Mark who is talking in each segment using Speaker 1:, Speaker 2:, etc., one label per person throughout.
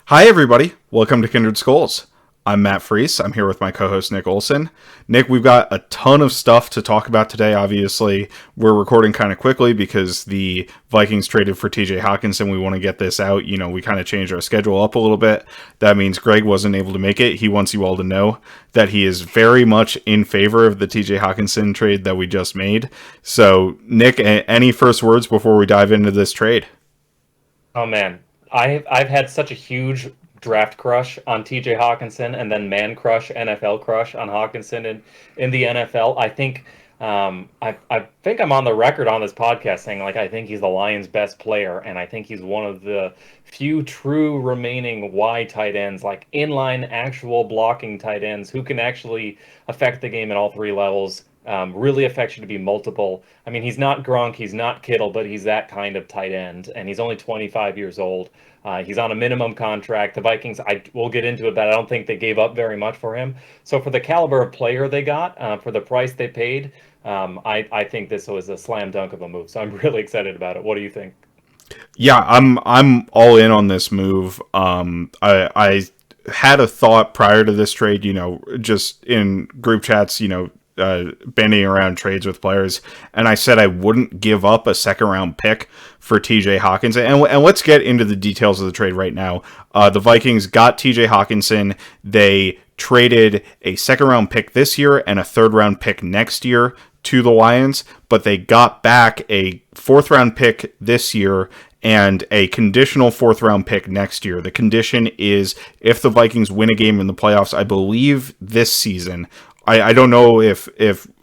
Speaker 1: Hi, everybody. Welcome to Kindred Skulls. I'm Matt Freese. I'm here with my co-host, Nick Olson. Nick, we've got a ton of stuff to talk about today. Obviously, we're recording kind of quickly because the Vikings traded for TJ Hockenson. We want to get this out. We kind of changed our schedule up a little bit. That means Gregg wasn't able to make it. He wants you all to know that he is very much in favor of the TJ Hockenson trade that we just made. So, Nick, any first words before we dive into this trade?
Speaker 2: Oh man, I've had such a huge draft crush on TJ Hockenson, and then man crush, NFL crush on Hockenson in the NFL. I think I'm on the record on this podcast saying I think he's the Lions' best player, and I think he's one of the few true remaining Y tight ends, like inline actual blocking tight ends who can actually affect the game at all three levels. Really affects you to be multiple. I mean, he's not Gronk, he's not Kittle, but he's that kind of tight end, and he's only 25 years old. He's on a minimum contract. The Vikings, I will get into it, but I don't think they gave up very much for him. So for the caliber of player they got, for the price they paid, I think this was a slam dunk of a move. So I'm really excited about it. What do you think?
Speaker 1: Yeah, I'm all in on this move. I had a thought prior to this trade, just in group chats, banding around trades with players, and I said I wouldn't give up a second round pick for TJ Hockenson. And let's get into the details of the trade right now. The Vikings got TJ Hockenson. They traded a second round pick this year and a third round pick next year to the Lions, but they got back a fourth round pick this year and a conditional fourth round pick next year. The condition is if the Vikings win a game in the playoffs, I believe this season. I don't know if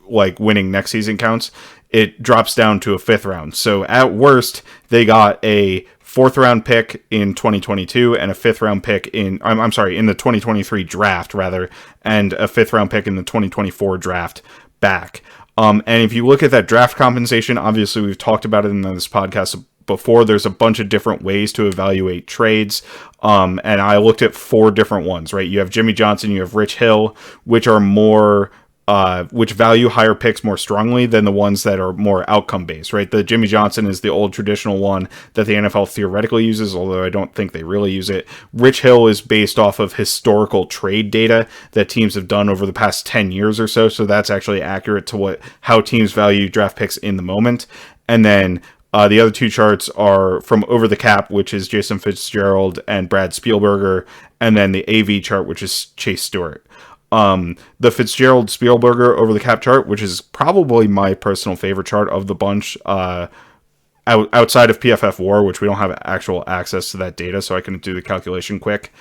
Speaker 1: like winning next season counts. It drops down to a fifth round. So at worst, they got a fourth round pick in 2022 and a fifth round pick I'm sorry, in the 2023 draft rather, and a fifth round pick in the 2024 draft back. And if you look at that draft compensation, obviously we've talked about it in this podcast before. There's a bunch of different ways to evaluate trades. And I looked at four different ones, right? You have Jimmy Johnson, you have Rich Hill, which are more, which value higher picks more strongly than the ones that are more outcome based, right? The Jimmy Johnson is the old traditional one that the NFL theoretically uses, although I don't think they really use it. Rich Hill is based off of historical trade data that teams have done over the past 10 years or so. So that's actually accurate to how teams value draft picks in the moment. And then the other two charts are from Over the Cap, which is Jason Fitzgerald and Brad Spielberger, and then the AV chart, which is Chase Stewart. The Fitzgerald Spielberger Over the Cap chart, which is probably my personal favorite chart of the bunch, outside of PFF War, which we don't have actual access to that data, so I can do the calculation quick.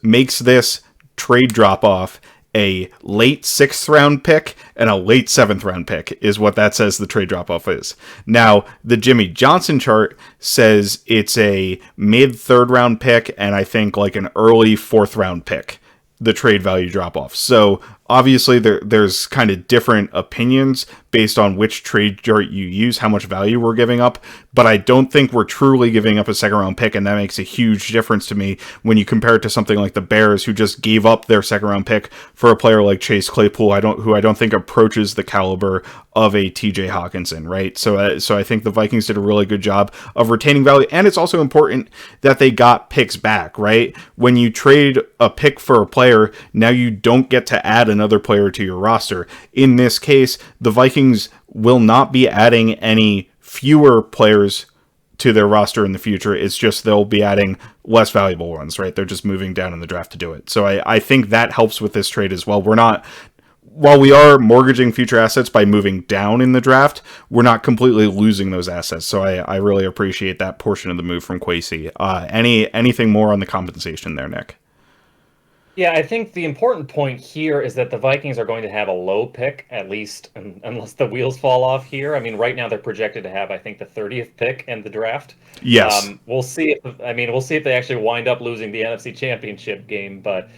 Speaker 1: Makes this trade drop off a late sixth round pick and a late seventh round pick is what that says the trade drop off is. Now, the Jimmy Johnson chart says it's a mid third round pick and I think like an early fourth round pick, the trade value drop off. So obviously there's kind of different opinions based on which trade chart you use, how much value we're giving up, but I don't think we're truly giving up a second round pick, and that makes a huge difference to me when you compare it to something like the Bears, who just gave up their second round pick for a player like Chase Claypool, who I don't think approaches the caliber of a TJ Hockenson, right? So I think the Vikings did a really good job of retaining value, and it's also important that they got picks back, right? When you trade a pick for a player, now you don't get to add another player to your roster. In this case, the Vikings will not be adding any fewer players to their roster in the future. It's just they'll be adding less valuable ones, right? They're just moving down in the draft to do it. So I think that helps with this trade as well. While we are mortgaging future assets by moving down in the draft, we're not completely losing those assets. So I really appreciate that portion of the move from Kwesi. Anything more on the compensation there, Nick?
Speaker 2: Yeah, I think the important point here is that the Vikings are going to have a low pick, at least unless the wheels fall off here. I mean, right now they're projected to have, I think, the 30th pick in the draft.
Speaker 1: Yes.
Speaker 2: We'll see if they actually wind up losing the NFC Championship game. But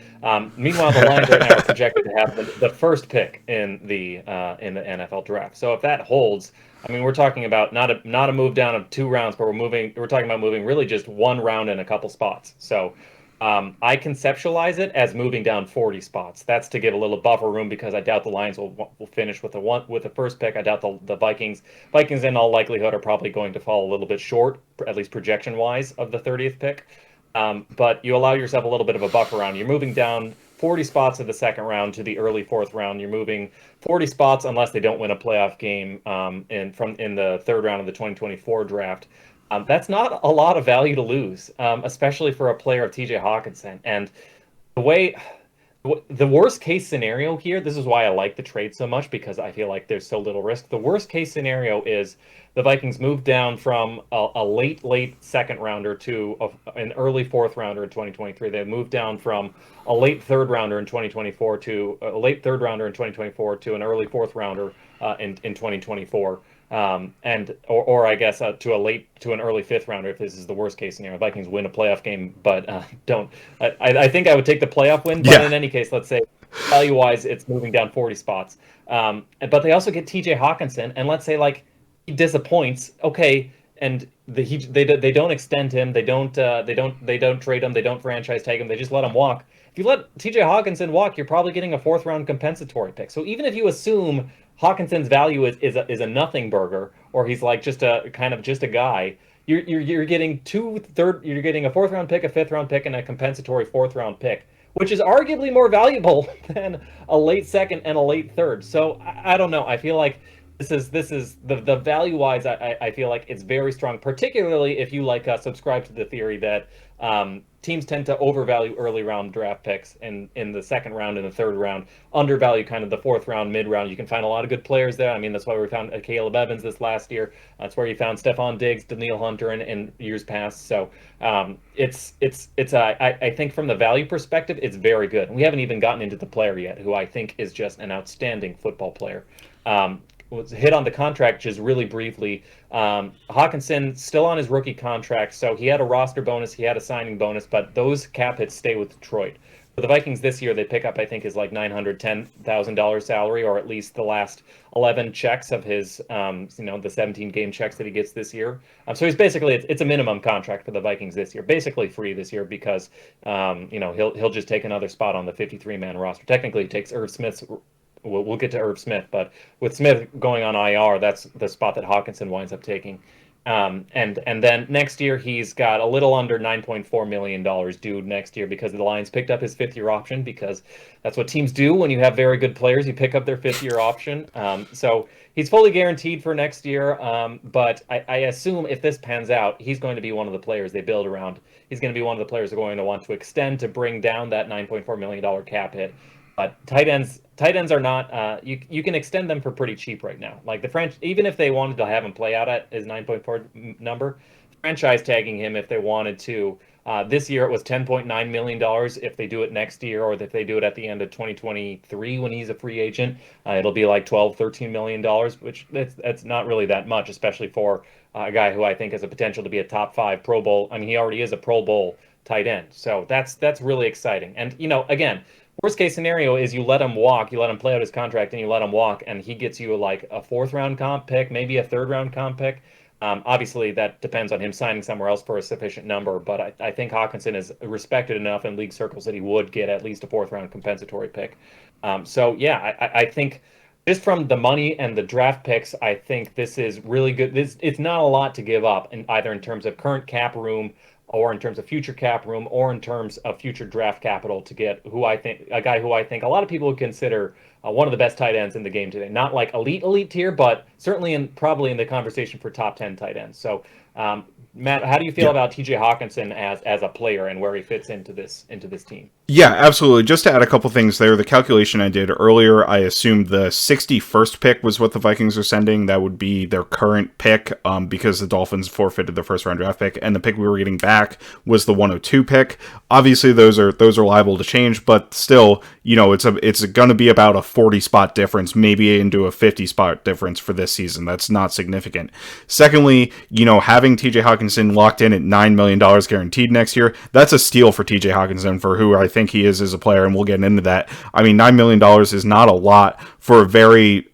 Speaker 2: meanwhile, the Lions right now are projected to have the first pick in the NFL draft. So if that holds, I mean, we're talking about not a move down of 2 rounds, but we're talking about moving really just 1 round in a couple spots. So I conceptualize it as moving down 40 spots. That's to give a little buffer room because I doubt the Lions will finish with the first pick. I doubt the Vikings in all likelihood are probably going to fall a little bit short, at least projection wise, of the 30th pick. But you allow yourself a little bit of a buffer round. You're moving down 40 spots of the second round to the early fourth round. You're moving 40 spots unless they don't win a playoff game in the third round of the 2024 draft. That's not a lot of value to lose, especially for a player of TJ Hockenson. And the way the worst case scenario here, this is why I like the trade so much because I feel like there's so little risk. The worst case scenario is the Vikings move down from a late second rounder to an early fourth rounder in 2023. They move down from a late third rounder in 2024 to a late third rounder in 2024 to an early fourth rounder in 2024. Or I guess to an early fifth rounder if this is the worst case scenario. Vikings win a playoff game, but don't. I think I would take the playoff win, but in any case, let's say value wise, it's moving down 40 spots. But they also get TJ Hockenson, and let's say like he disappoints, okay, and they don't extend him, they don't trade him, they don't franchise tag him, they just let him walk. If you let TJ Hockenson walk, you're probably getting a fourth round compensatory pick. So even if you assume Hawkinson's value is a nothing burger, or he's like just a guy, you're getting you're getting a fourth round pick, a fifth round pick, and a compensatory fourth round pick, which is arguably more valuable than a late second and a late third. So I don't know. I feel like this is the value wise. I feel like it's very strong, particularly if you subscribe to the theory that teams tend to overvalue early round draft picks in the second round and the third round, undervalue kind of the fourth round, mid round. You can find a lot of good players there. I mean, that's why we found Caleb Evans this last year. That's where you found Stephon Diggs, Danielle Hunter in years past. So I think from the value perspective, it's very good. And we haven't even gotten into the player yet, who I think is just an outstanding football player. Was hit on the contract just really briefly. Hockenson still on his rookie contract, so he had a roster bonus, he had a signing bonus, but those cap hits stay with Detroit. For the Vikings this year, they pick up, I think, his like $910,000 salary, or at least the last 11 checks of his, the 17 game checks that he gets this year. So he's basically it's a minimum contract for the Vikings this year, basically free this year because he'll just take another spot on the 53-man roster. Technically, he takes Irv Smith's. We'll get to Irv Smith, but with Smith going on IR, that's the spot that Hockenson winds up taking. And then next year, he's got a little under $9.4 million due next year because the Lions picked up his fifth-year option, because that's what teams do when you have very good players. You pick up their fifth-year option. So he's fully guaranteed for next year, but I assume if this pans out, he's going to be one of the players they build around. He's going to be one of the players they're going to want to extend to bring down that $9.4 million cap hit. But tight ends are not. You can extend them for pretty cheap right now. Like the French, even if they wanted to have him play out at his 9.4 number, franchise tagging him if they wanted to. This year it was $10.9 million. If they do it next year, or if they do it at the end of 2023 when he's a free agent, it'll be like $13 million, which that's not really that much, especially for a guy who I think has a potential to be a top 5 Pro Bowl. I mean, he already is a Pro Bowl tight end, so that's really exciting. And again. Worst case scenario is you let him walk, you let him play out his contract, and you let him walk, and he gets you like a fourth round comp pick, maybe a third round comp pick. Obviously, that depends on him signing somewhere else for a sufficient number, but I think Hockenson is respected enough in league circles that he would get at least a fourth round compensatory pick. I think just from the money and the draft picks, I think this is really good. It's not a lot to give up, either in terms of current cap room, or in terms of future cap room, or in terms of future draft capital to get a guy who I think a lot of people would consider one of the best tight ends in the game today. Not like elite tier, but certainly probably in the conversation for top 10 tight ends. So, Matt, how do you feel about TJ Hockenson as a player and where he fits into this team?
Speaker 1: Yeah, absolutely. Just to add a couple things there, the calculation I did earlier, I assumed the 61st pick was what the Vikings are sending. That would be their current pick, because the Dolphins forfeited the first round draft pick, and the pick we were getting back was the 102 pick. Obviously, those are liable to change, but still, it's going to be about a 40 spot difference, maybe into a 50 spot difference for this season. That's not significant. Secondly, having TJ Hockenson locked in at $9 million guaranteed next year, that's a steal for TJ Hockenson, for who I think he is as a player, and we'll get into that. I mean, $9 million is not a lot for a very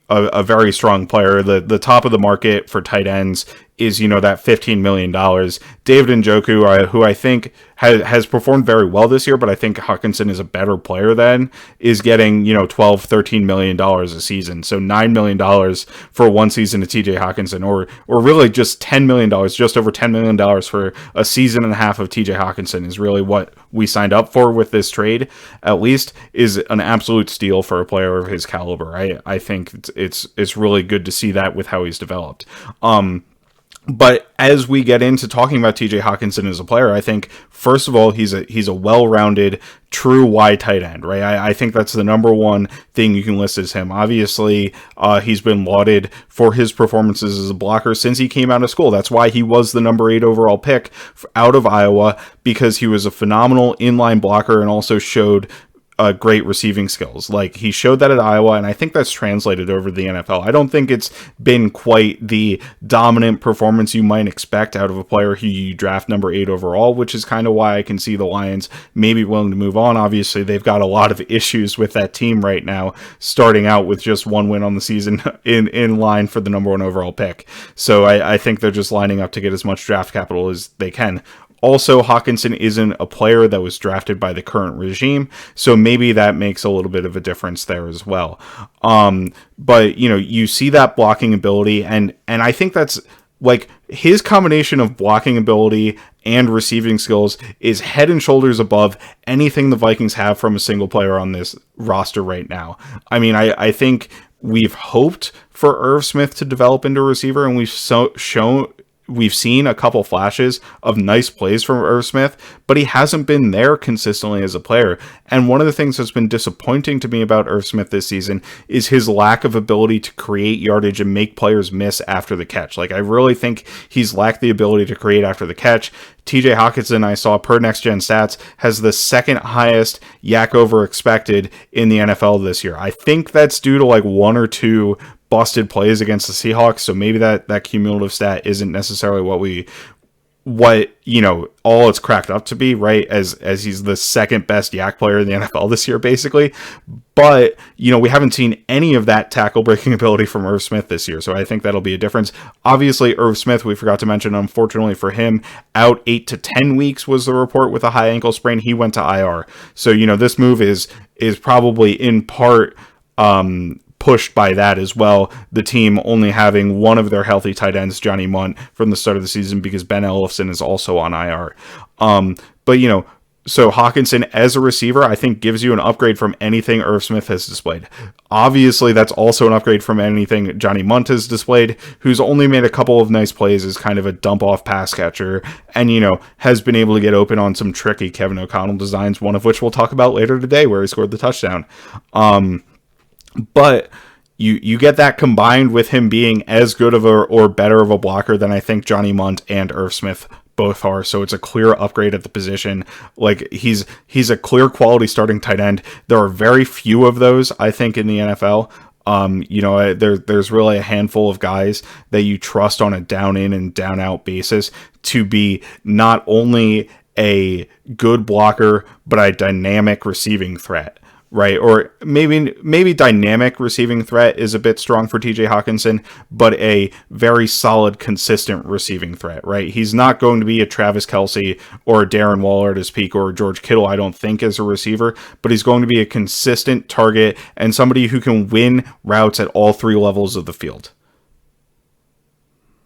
Speaker 1: strong player. The top of the market for tight ends is, that $15 million. David Njoku, who I think has performed very well this year, but I think Hockenson is a better player than, is getting, $12-13 million a season. So $9 million for one season of TJ Hockenson, or really just $10 million, just over $10 million for a season and a half of TJ Hockenson is really what we signed up for with this trade, at least, is an absolute steal for a player of his caliber. I think it's really good to see that with how he's developed. But as we get into talking about TJ Hockenson as a player, I think, first of all, he's a well-rounded, true wide tight end, right? I think that's the number one thing you can list as him. Obviously, he's been lauded for his performances as a blocker since he came out of school. That's why he was the number 8 overall pick out of Iowa, because he was a phenomenal inline blocker and also showed great receiving skills. Like, he showed that at Iowa, and I think that's translated over to the NFL. I don't think it's been quite the dominant performance you might expect out of a player who you draft number 8 overall, which is kind of why I can see the Lions maybe willing to move on. Obviously, they've got a lot of issues with that team right now, starting out with just one win on the season in line for the number 1 overall pick. So I think they're just lining up to get as much draft capital as they can. Also, Hockenson isn't a player that was drafted by the current regime, so maybe that makes a little bit of a difference there as well. But, you see that blocking ability, and I think that's, like, his combination of blocking ability and receiving skills is head and shoulders above anything the Vikings have from a single player on this roster right now. I mean, I think we've hoped for Irv Smith to develop into a receiver, and we've seen a couple flashes of nice plays from Irv Smith, but he hasn't been there consistently as a player. And one of the things that's been disappointing to me about Irv Smith this season is his lack of ability to create yardage and make players miss after the catch. Like, I really think he's lacked the ability to create after the catch. TJ Hockenson, I saw per Next Gen Stats, has the second highest yak over expected in the NFL this year. I think that's due to like 1 or 2 busted plays against the Seahawks, so maybe that cumulative stat isn't necessarily what all it's cracked up to be, right? As he's the second best yak player in the NFL this year, basically. But we haven't seen any of that tackle breaking ability from Irv Smith this year, so I think that'll be a difference. Obviously, Irv Smith, we forgot to mention, unfortunately for him, out 8 to 10 weeks was the report with a high ankle sprain. He went to IR, so this move is probably in part pushed by that as well. The team only having one of their healthy tight ends, Johnny Munt, from the start of the season, because Ben Olson is also on IR. But so Hockenson as a receiver, I think, gives you an upgrade from anything Irv Smith has displayed. Obviously, that's also an upgrade from anything Johnny Munt has displayed, who's only made a couple of nice plays as kind of a dump-off pass catcher, and, has been able to get open on some tricky Kevin O'Connell designs, one of which we'll talk about later today, where he scored the touchdown. But you get that combined with him being as good of or better of a blocker than I think Johnny Munt and Irv Smith both are. So it's a clear upgrade at the position. Like, he's a clear quality starting tight end. There are very few of those, I think, in the NFL. There's really a handful of guys that you trust on a down in and down out basis to be not only a good blocker, but a dynamic receiving threat. Right, or maybe dynamic receiving threat is a bit strong for TJ Hockenson, but a very solid, consistent receiving threat, right? He's not going to be a Travis Kelce or a Darren Waller at his peak, or a George Kittle, I don't think, as a receiver, but he's going to be a consistent target and somebody who can win routes at all 3 levels of the field.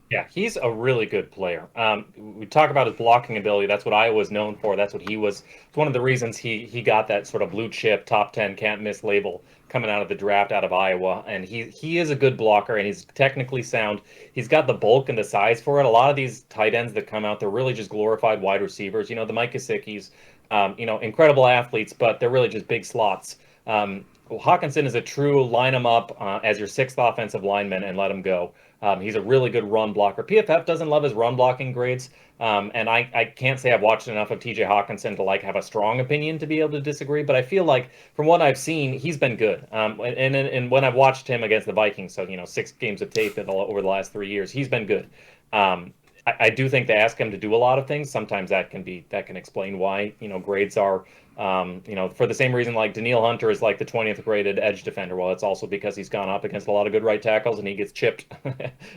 Speaker 2: Yeah, he's a really good player. We talk about his blocking ability. That's what Iowa was known for. That's what he was. It's one of the reasons he got that sort of blue chip top 10 can't miss label coming out of the draft out of Iowa. And he is a good blocker, and he's technically sound. He's got the bulk and the size for it. A lot of these tight ends that come out, they're really just glorified wide receivers. The Mike Gesicki's, incredible athletes, but they're really just big slots. Hockenson is a true line him up as your 6th offensive lineman and let him go. He's a really good run blocker. PFF doesn't love his run blocking grades, and I can't say I've watched enough of TJ Hockenson to have a strong opinion to be able to disagree, but I feel like from what I've seen, he's been good. And when I've watched him against the Vikings, so 6 games of tape over the last 3 years, he's been good. I do think they ask him to do a lot of things. Sometimes that can explain why grades are For the same reason, like Daniil Hunter is like the 20th graded edge defender. Well, it's also because he's gone up against a lot of good right tackles and he gets chipped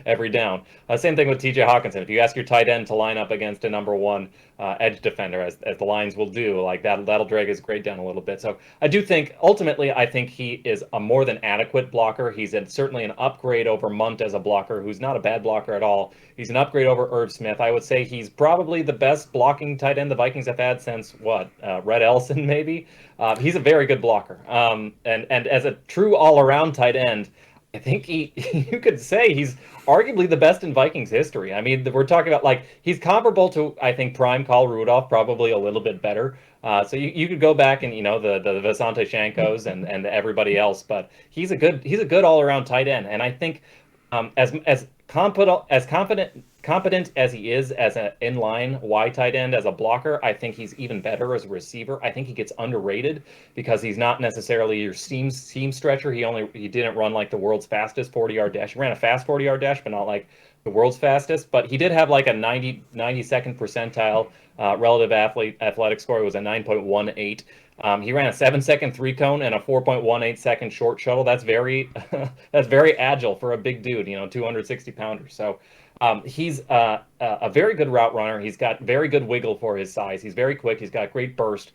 Speaker 2: every down. Same thing with TJ Hockenson. If you ask your tight end to line up against a number one edge defender, as the Lions will do, like that'll drag his grade down a little bit. So I do think ultimately, I think he is a more than adequate blocker. He's certainly an upgrade over Munt as a blocker, who's not a bad blocker at all. He's an upgrade over Irv Smith. I would say he's probably the best blocking tight end the Vikings have had since what, Red Elson maybe. He's a very good blocker. And as a true all-around tight end, I think you could say he's arguably the best in Vikings history. I mean, we're talking about like he's comparable to, I think, prime Kyle Rudolph, probably a little bit better. So you could go back and the Visanthe Shankos and everybody else, but he's a good all around tight end, and I think as competent as he is as an inline wide tight end as a blocker, I think he's even better as a receiver. I think he gets underrated because he's not necessarily your seam stretcher. He didn't run like the world's fastest 40-yard dash. He ran a fast 40-yard dash, but not like the world's fastest. But he did have like a 92nd percentile relative athletic score. It was a 9.18. He ran a 7-second 3-cone and a 4.18-second short shuttle. That's very that's very agile for a big dude, 260 pounder. So he's a very good route runner. He's got very good wiggle for his size. He's very quick. He's got great burst.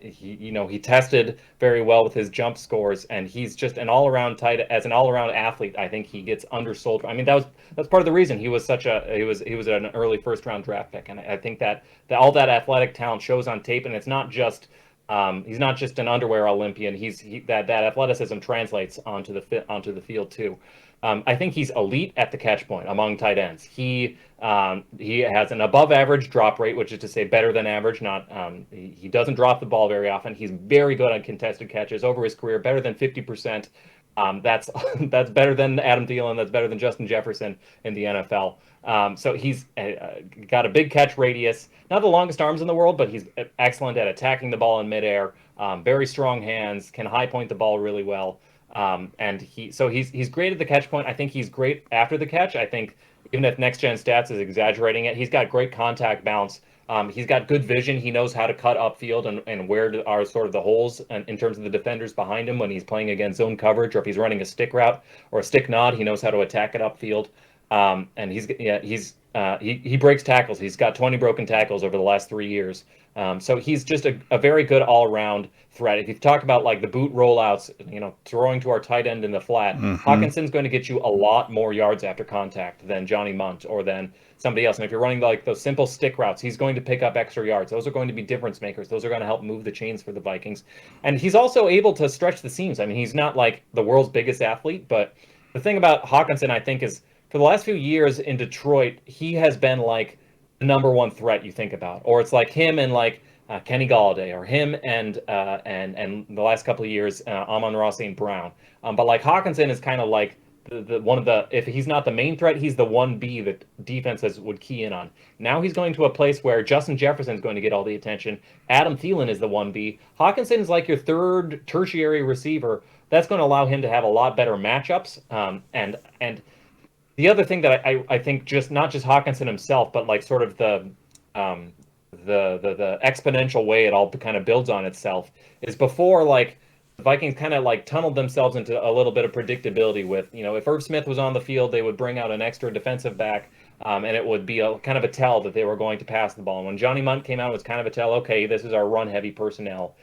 Speaker 2: He tested very well with his jump scores, and he's just an all-around athlete. I think he gets undersold. I mean, that's part of the reason he was an early first-round draft pick, and I think that all that athletic talent shows on tape, and it's not just he's not just an underwear Olympian. That athleticism translates onto the field too. I think he's elite at the catch point among tight ends. He has an above average drop rate, which is to say better than average. He doesn't drop the ball very often. He's very good on contested catches over his career, better than 50%. That's better than Adam Thielen. That's better than Justin Jefferson in the NFL. So he's got a big catch radius. Not the longest arms in the world, but he's excellent at attacking the ball in midair. Very strong hands, can high point the ball really well. And he's great at the catch point. I think he's great after the catch. I think even if Next Gen Stats is exaggerating it, he's got great contact bounce. He's got good vision. He knows how to cut upfield and where are sort of the holes in terms of the defenders behind him when he's playing against zone coverage, or if he's running a stick route or a stick nod, he knows how to attack it upfield. And he breaks tackles. He's got 20 broken tackles over the last 3 years. So he's just a very good all-around threat. If you talk about like the boot rollouts, throwing to our tight end in the flat, Hockenson's going to get you a lot more yards after contact than Johnny Munt or than somebody else. And if you're running like those simple stick routes, he's going to pick up extra yards. Those are going to be difference makers. Those are going to help move the chains for the Vikings. And he's also able to stretch the seams. I mean, he's not like the world's biggest athlete, but the thing about Hockenson, I think, is for the last few years in Detroit, he has been like the number one threat you think about, or it's like him and like Kenny Galladay, or him and the last couple of years Amon-Ra St. Brown. But like Hockenson is kind of like the one of the, if he's not the main threat, he's the 1B that defenses would key in on. Now he's going to a place where Justin Jefferson is going to get all the attention. Adam Thielen is the 1B. Hockenson is like your third tertiary receiver. That's going to allow him to have a lot better matchups. And the other thing that I think, just not just Hockenson himself, but like sort of the exponential way it all kind of builds on itself, is before like the Vikings kind of like tunneled themselves into a little bit of predictability with, if Irv Smith was on the field, they would bring out an extra defensive back, and it would be a kind of a tell that they were going to pass the ball. And when Johnny Munt came out, it was kind of a tell, okay, this is our run-heavy personnel.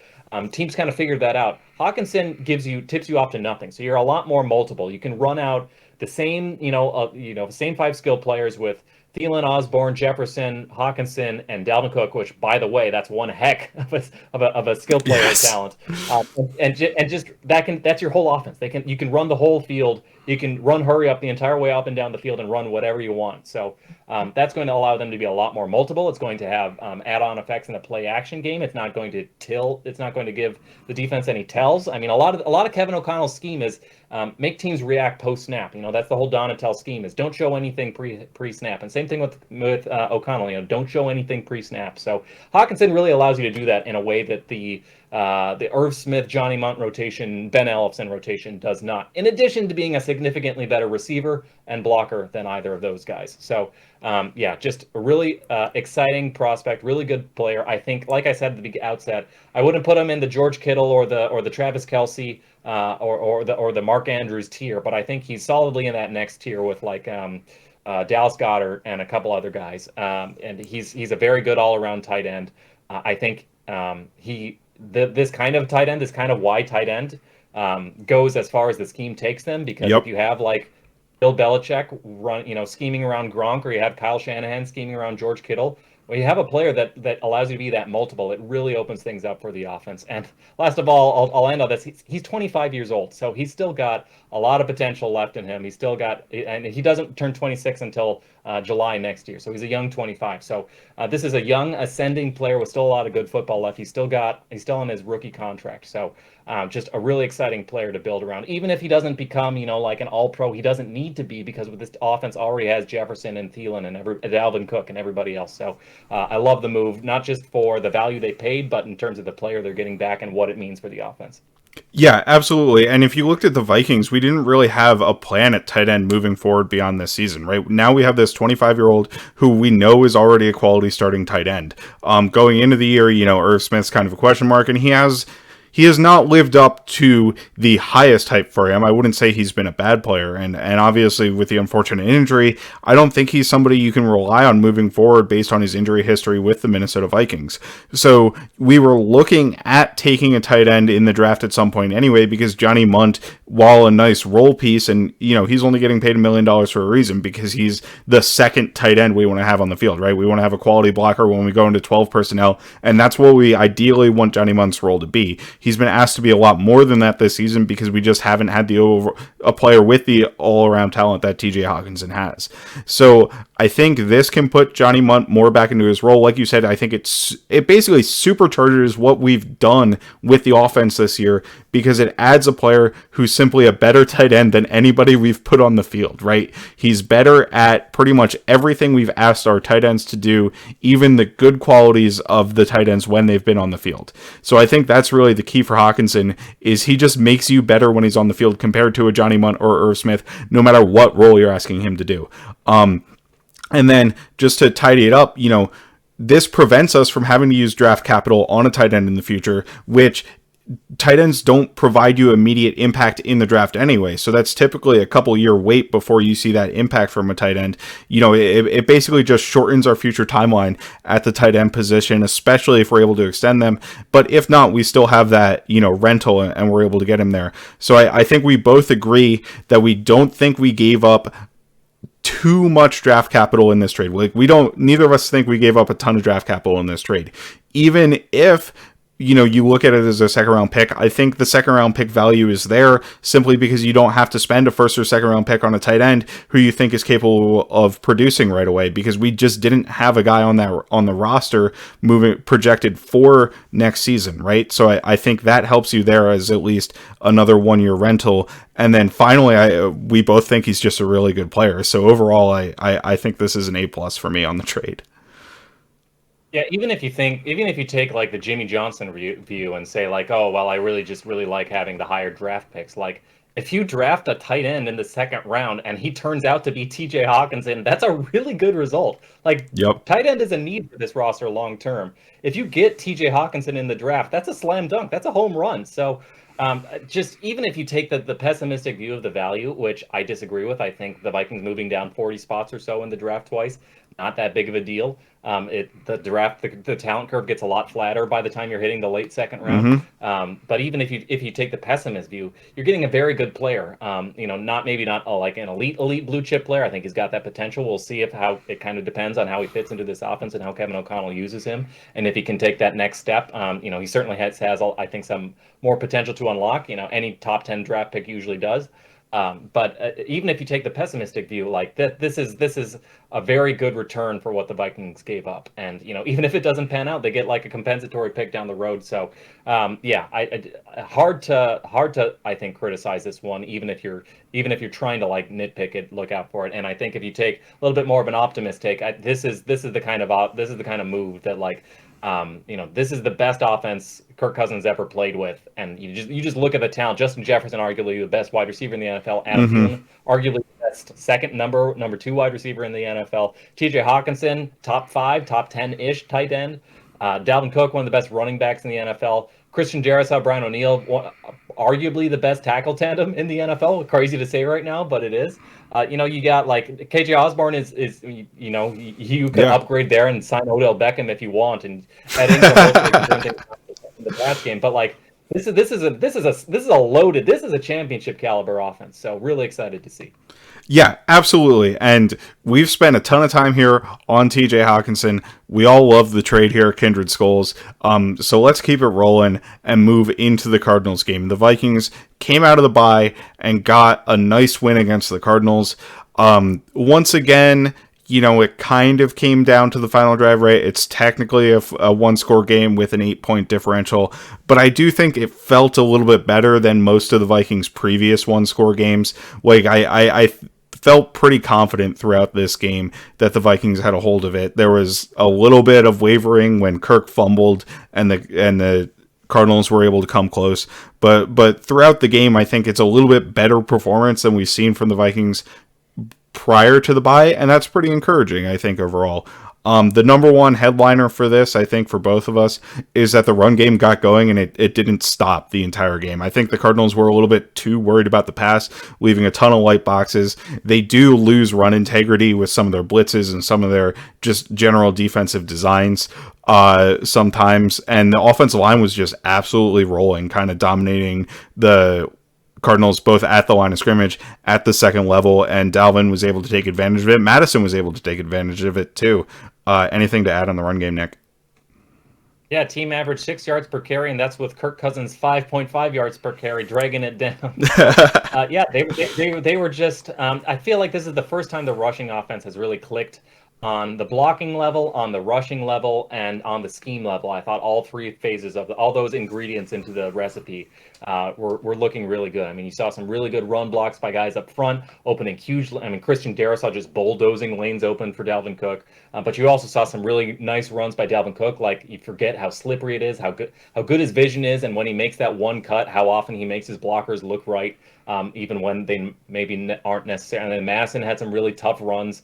Speaker 2: Teams kind of figured that out. Hockenson tips you off to nothing, so you're a lot more multiple. You can run out the same, same 5 skill players with Thielen, Osborne, Jefferson, Hockenson, and Dalvin Cook, which, by the way, that's one heck of a skill player talent. And just that's your whole offense. You can run the whole field. You can run hurry up the entire way up and down the field and run whatever you want. So that's going to allow them to be a lot more multiple. It's going to have add-on effects in the play action game. It's not going to It's not going to give the defense any tells. I mean, a lot of Kevin O'Connell's scheme is make teams react post-snap. That's the whole Donatel scheme, is don't show anything pre-snap. And same thing with O'Connell. Don't show anything pre-snap. So Hockenson really allows you to do that in a way that the Irv Smith, Johnny Munt rotation, Ben Ellefson rotation does not. In addition to being a significantly better receiver and blocker than either of those guys. So yeah, just a really exciting prospect, really good player. I think, like I said at the outset, I wouldn't put him in the George Kittle or the Travis Kelce or the Mark Andrews tier, but I think he's solidly in that next tier with like Dallas Goedert and a couple other guys. And he's a very good all around tight end. I think this kind of tight end, this kind of wide tight end, goes as far as the scheme takes them. Because if
Speaker 1: Yep.
Speaker 2: you have like Bill Belichick scheming around Gronk, or you have Kyle Shanahan scheming around George Kittle, well, you have a player that allows you to be that multiple. It really opens things up for the offense. And last of all, I'll end on this. He's 25 years old, so he's still got a lot of potential left in him. He's still got, and he doesn't turn 26 until July next year. So he's a young 25. So this is a young ascending player with still a lot of good football left. He's still on his rookie contract. So just a really exciting player to build around. Even if he doesn't become, like an all-pro, he doesn't need to be, because with this offense already has Jefferson and Thielen and Dalvin Cook and everybody else. So I love the move, not just for the value they paid, but in terms of the player they're getting back and what it means for the offense.
Speaker 1: Yeah, absolutely. And if you looked at the Vikings, we didn't really have a plan at tight end moving forward beyond this season, right? Now we have this 25-year-old who we know is already a quality starting tight end. Going into the year, Irv Smith's kind of a question mark, and he has not lived up to the highest hype for him. I wouldn't say he's been a bad player, and obviously with the unfortunate injury, I don't think he's somebody you can rely on moving forward based on his injury history with the Minnesota Vikings. So we were looking at taking a tight end in the draft at some point anyway, because Johnny Munt, while a nice role piece, and he's only getting paid $1 million for a reason, because he's the second tight end we want to have on the field, right? We want to have a quality blocker when we go into 12 personnel, and that's what we ideally want Johnny Munt's role to be. He's been asked to be a lot more than that this season, because we just haven't had a player with the all-around talent that TJ Hockenson has. So I think this can put Johnny Munt more back into his role. Like you said, I think it basically supercharges what we've done with the offense this year, because it adds a player who's simply a better tight end than anybody we've put on the field, right? He's better at pretty much everything we've asked our tight ends to do, even the good qualities of the tight ends when they've been on the field. So I think that's really the key for Hockenson, is he just makes you better when he's on the field compared to a Johnny Munt or Irv Smith, no matter what role you're asking him to do. And then just to tidy it up, this prevents us from having to use draft capital on a tight end in the future, which tight ends don't provide you immediate impact in the draft anyway. So that's typically a couple year wait before you see that impact from a tight end. It basically just shortens our future timeline at the tight end position, especially if we're able to extend them. But if not, we still have that, rental, and we're able to get him there. So I think we both agree that we don't think we gave up too much draft capital in this trade. Like, neither of us think we gave up a ton of draft capital in this trade. Even if you look at it as a second round pick, I think the second round pick value is there simply because you don't have to spend a first or second round pick on a tight end who you think is capable of producing right away, because we just didn't have a guy on the roster projected for next season, right? So I think that helps you there as at least another 1 year rental. And then finally, we both think he's just a really good player. So overall, I think this is an A+ for me on the trade.
Speaker 2: Yeah, even if you take like the Jimmy Johnson view and say like, oh, well, I really like having the higher draft picks. Like, if you draft a tight end in the second round and he turns out to be TJ Hockenson, that's a really good result. Like,
Speaker 1: Yep.
Speaker 2: tight end is a need for this roster long term. If you get TJ Hockenson in the draft, that's a slam dunk. That's a home run. So just even if you take the pessimistic view of the value, which I disagree with, I think the Vikings moving down 40 spots or so in the draft twice, not that big of a deal. The talent curve gets a lot flatter by the time you're hitting the late second round.
Speaker 1: Mm-hmm.
Speaker 2: But even if you take the pessimist view, you're getting a very good player. Not like an elite blue chip player. I think he's got that potential. We'll see how it kind of depends on how he fits into this offense and how Kevin O'Connell uses him, and if he can take that next step. He certainly has I think some more potential to unlock. Any top 10 draft pick usually does. But even if you take the pessimistic view, like this is a very good return for what the Vikings gave up, and even if it doesn't pan out, they get like a compensatory pick down the road. So hard to I think criticize this one, even if you're trying to like nitpick it, look out for it. And I think if you take a little bit more of an optimist take, this is the kind of move that like This is the best offense Kirk Cousins ever played with, and you just look at the talent. Justin Jefferson, arguably the best wide receiver in the NFL. Adam
Speaker 1: Mm-hmm.
Speaker 2: Thielen, arguably the best second number two wide receiver in the NFL. TJ Hockenson, top 5, top 10-ish tight end. Dalvin Cook, one of the best running backs in the NFL. Christian Jericho, Brian O'Neill, arguably the best tackle tandem in the NFL. Crazy to say right now, but it is. You got like KJ Osborne is you could
Speaker 1: Yeah.
Speaker 2: upgrade there and sign Odell Beckham if you want, and Ed Ingram hopefully can turn things in the pass game. But like this is a championship caliber offense. So really excited to see.
Speaker 1: Yeah, absolutely. And we've spent a ton of time here on TJ Hockenson. We all love the trade here, Kindred Skulls. So let's keep it rolling and move into the Cardinals game. The Vikings came out of the bye and got a nice win against the Cardinals. Once again, it kind of came down to the final drive, right? It's technically a one-score game with an 8-point differential, but I do think it felt a little bit better than most of the Vikings' previous one-score games. Like, I felt pretty confident throughout this game that the Vikings had a hold of it. There was a little bit of wavering when Kirk fumbled and the Cardinals were able to come close, but throughout the game, I think it's a little bit better performance than we've seen from the Vikings prior to the bye, and that's pretty encouraging, I think, overall. The number one headliner for this, I think, for both of us, is that the run game got going and it didn't stop the entire game. I think the Cardinals were a little bit too worried about the pass, leaving a ton of light boxes. They do lose run integrity with some of their blitzes and some of their just general defensive designs sometimes, and the offensive line was just absolutely rolling, kind of dominating the Cardinals both at the line of scrimmage, at the second level, and Dalvin was able to take advantage of it. Madison was able to take advantage of it too. Anything to add on the run game, Nick?
Speaker 2: Yeah, team average 6 yards per carry, and that's with Kirk Cousins 5.5 yards per carry, dragging it down. Yeah, they were just. I feel like this is the first time the rushing offense has really clicked on the blocking level, on the rushing level, and on the scheme level. I thought all three phases of all those ingredients into the recipe were looking really good. I mean, you saw some really good run blocks by guys up front, opening huge. I mean, Christian Jericho just bulldozing lanes open for Dalvin Cook. But you also saw some really nice runs by Dalvin Cook. Like, you forget how slippery it is, how good his vision is, and when he makes that one cut, how often he makes his blockers look right. Even when they maybe aren't necessarily. And then Madison had some really tough runs.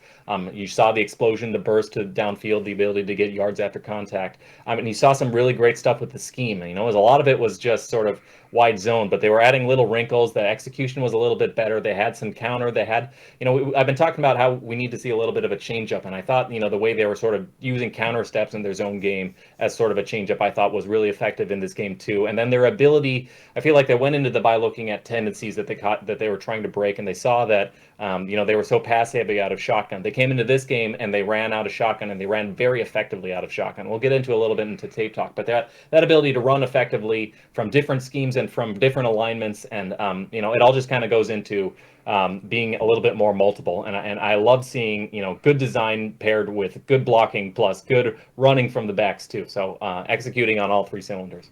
Speaker 2: You saw the explosion, the burst to downfield, the ability to get yards after contact. And you saw some really great stuff with the scheme. A lot of it was just sort of wide zone, but they were adding little wrinkles. The execution was a little bit better. They had some counter. They had, I've been talking about how we need to see a little bit of a changeup, and I thought, the way they were sort of using counter steps in their zone game as sort of a changeup, I thought was really effective in this game too. And then their ability, I feel like they went into the bye looking at tendencies that they were trying to break, and they saw that they were so pass heavy out of shotgun. They came into this game and they ran out of shotgun, and they ran very effectively out of shotgun. We'll get into a little bit into tape talk, but that ability to run effectively from different schemes and from different alignments, and it all just kind of goes into being a little bit more multiple. And I love seeing good design paired with good blocking plus good running from the backs too. So executing on all three cylinders.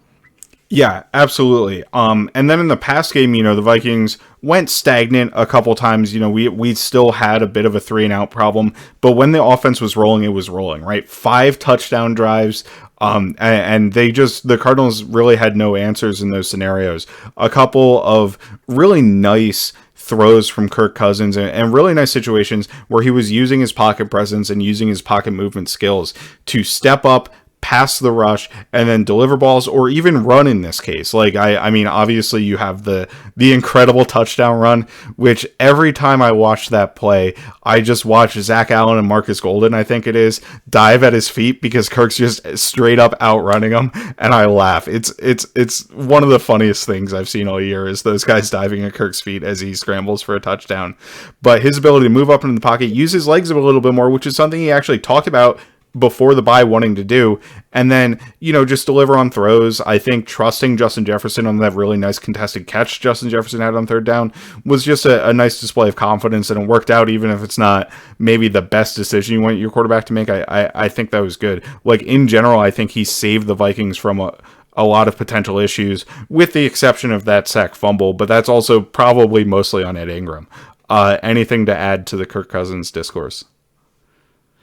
Speaker 1: Yeah, absolutely. And then in the past game, the Vikings went stagnant a couple times. We still had a bit of a 3-and-out problem, but when the offense was rolling, it was rolling, right? 5 touchdown drives. And the Cardinals really had no answers in those scenarios. A couple of really nice throws from Kirk Cousins and really nice situations where he was using his pocket presence and using his pocket movement skills to step up, pass the rush, and then deliver balls, or even run in this case. Like, I mean, obviously you have the incredible touchdown run, which every time I watch that play, I just watch Zach Allen and Marcus Golden, I think it is, dive at his feet because Kirk's just straight up outrunning him, and I laugh. It's one of the funniest things I've seen all year is those guys diving at Kirk's feet as he scrambles for a touchdown. But his ability to move up into the pocket, use his legs a little bit more, which is something he actually talked about before the bye wanting to do, and then just deliver on throws. I think trusting Justin Jefferson on that really nice contested catch Justin Jefferson had on third down was just a nice display of confidence, and it worked out even if it's not maybe the best decision you want your quarterback to make. I think that was good. Like, in general, I think he saved the Vikings from a lot of potential issues, with the exception of that sack fumble, but that's also probably mostly on Ed Ingram. Anything to add to the Kirk Cousins discourse?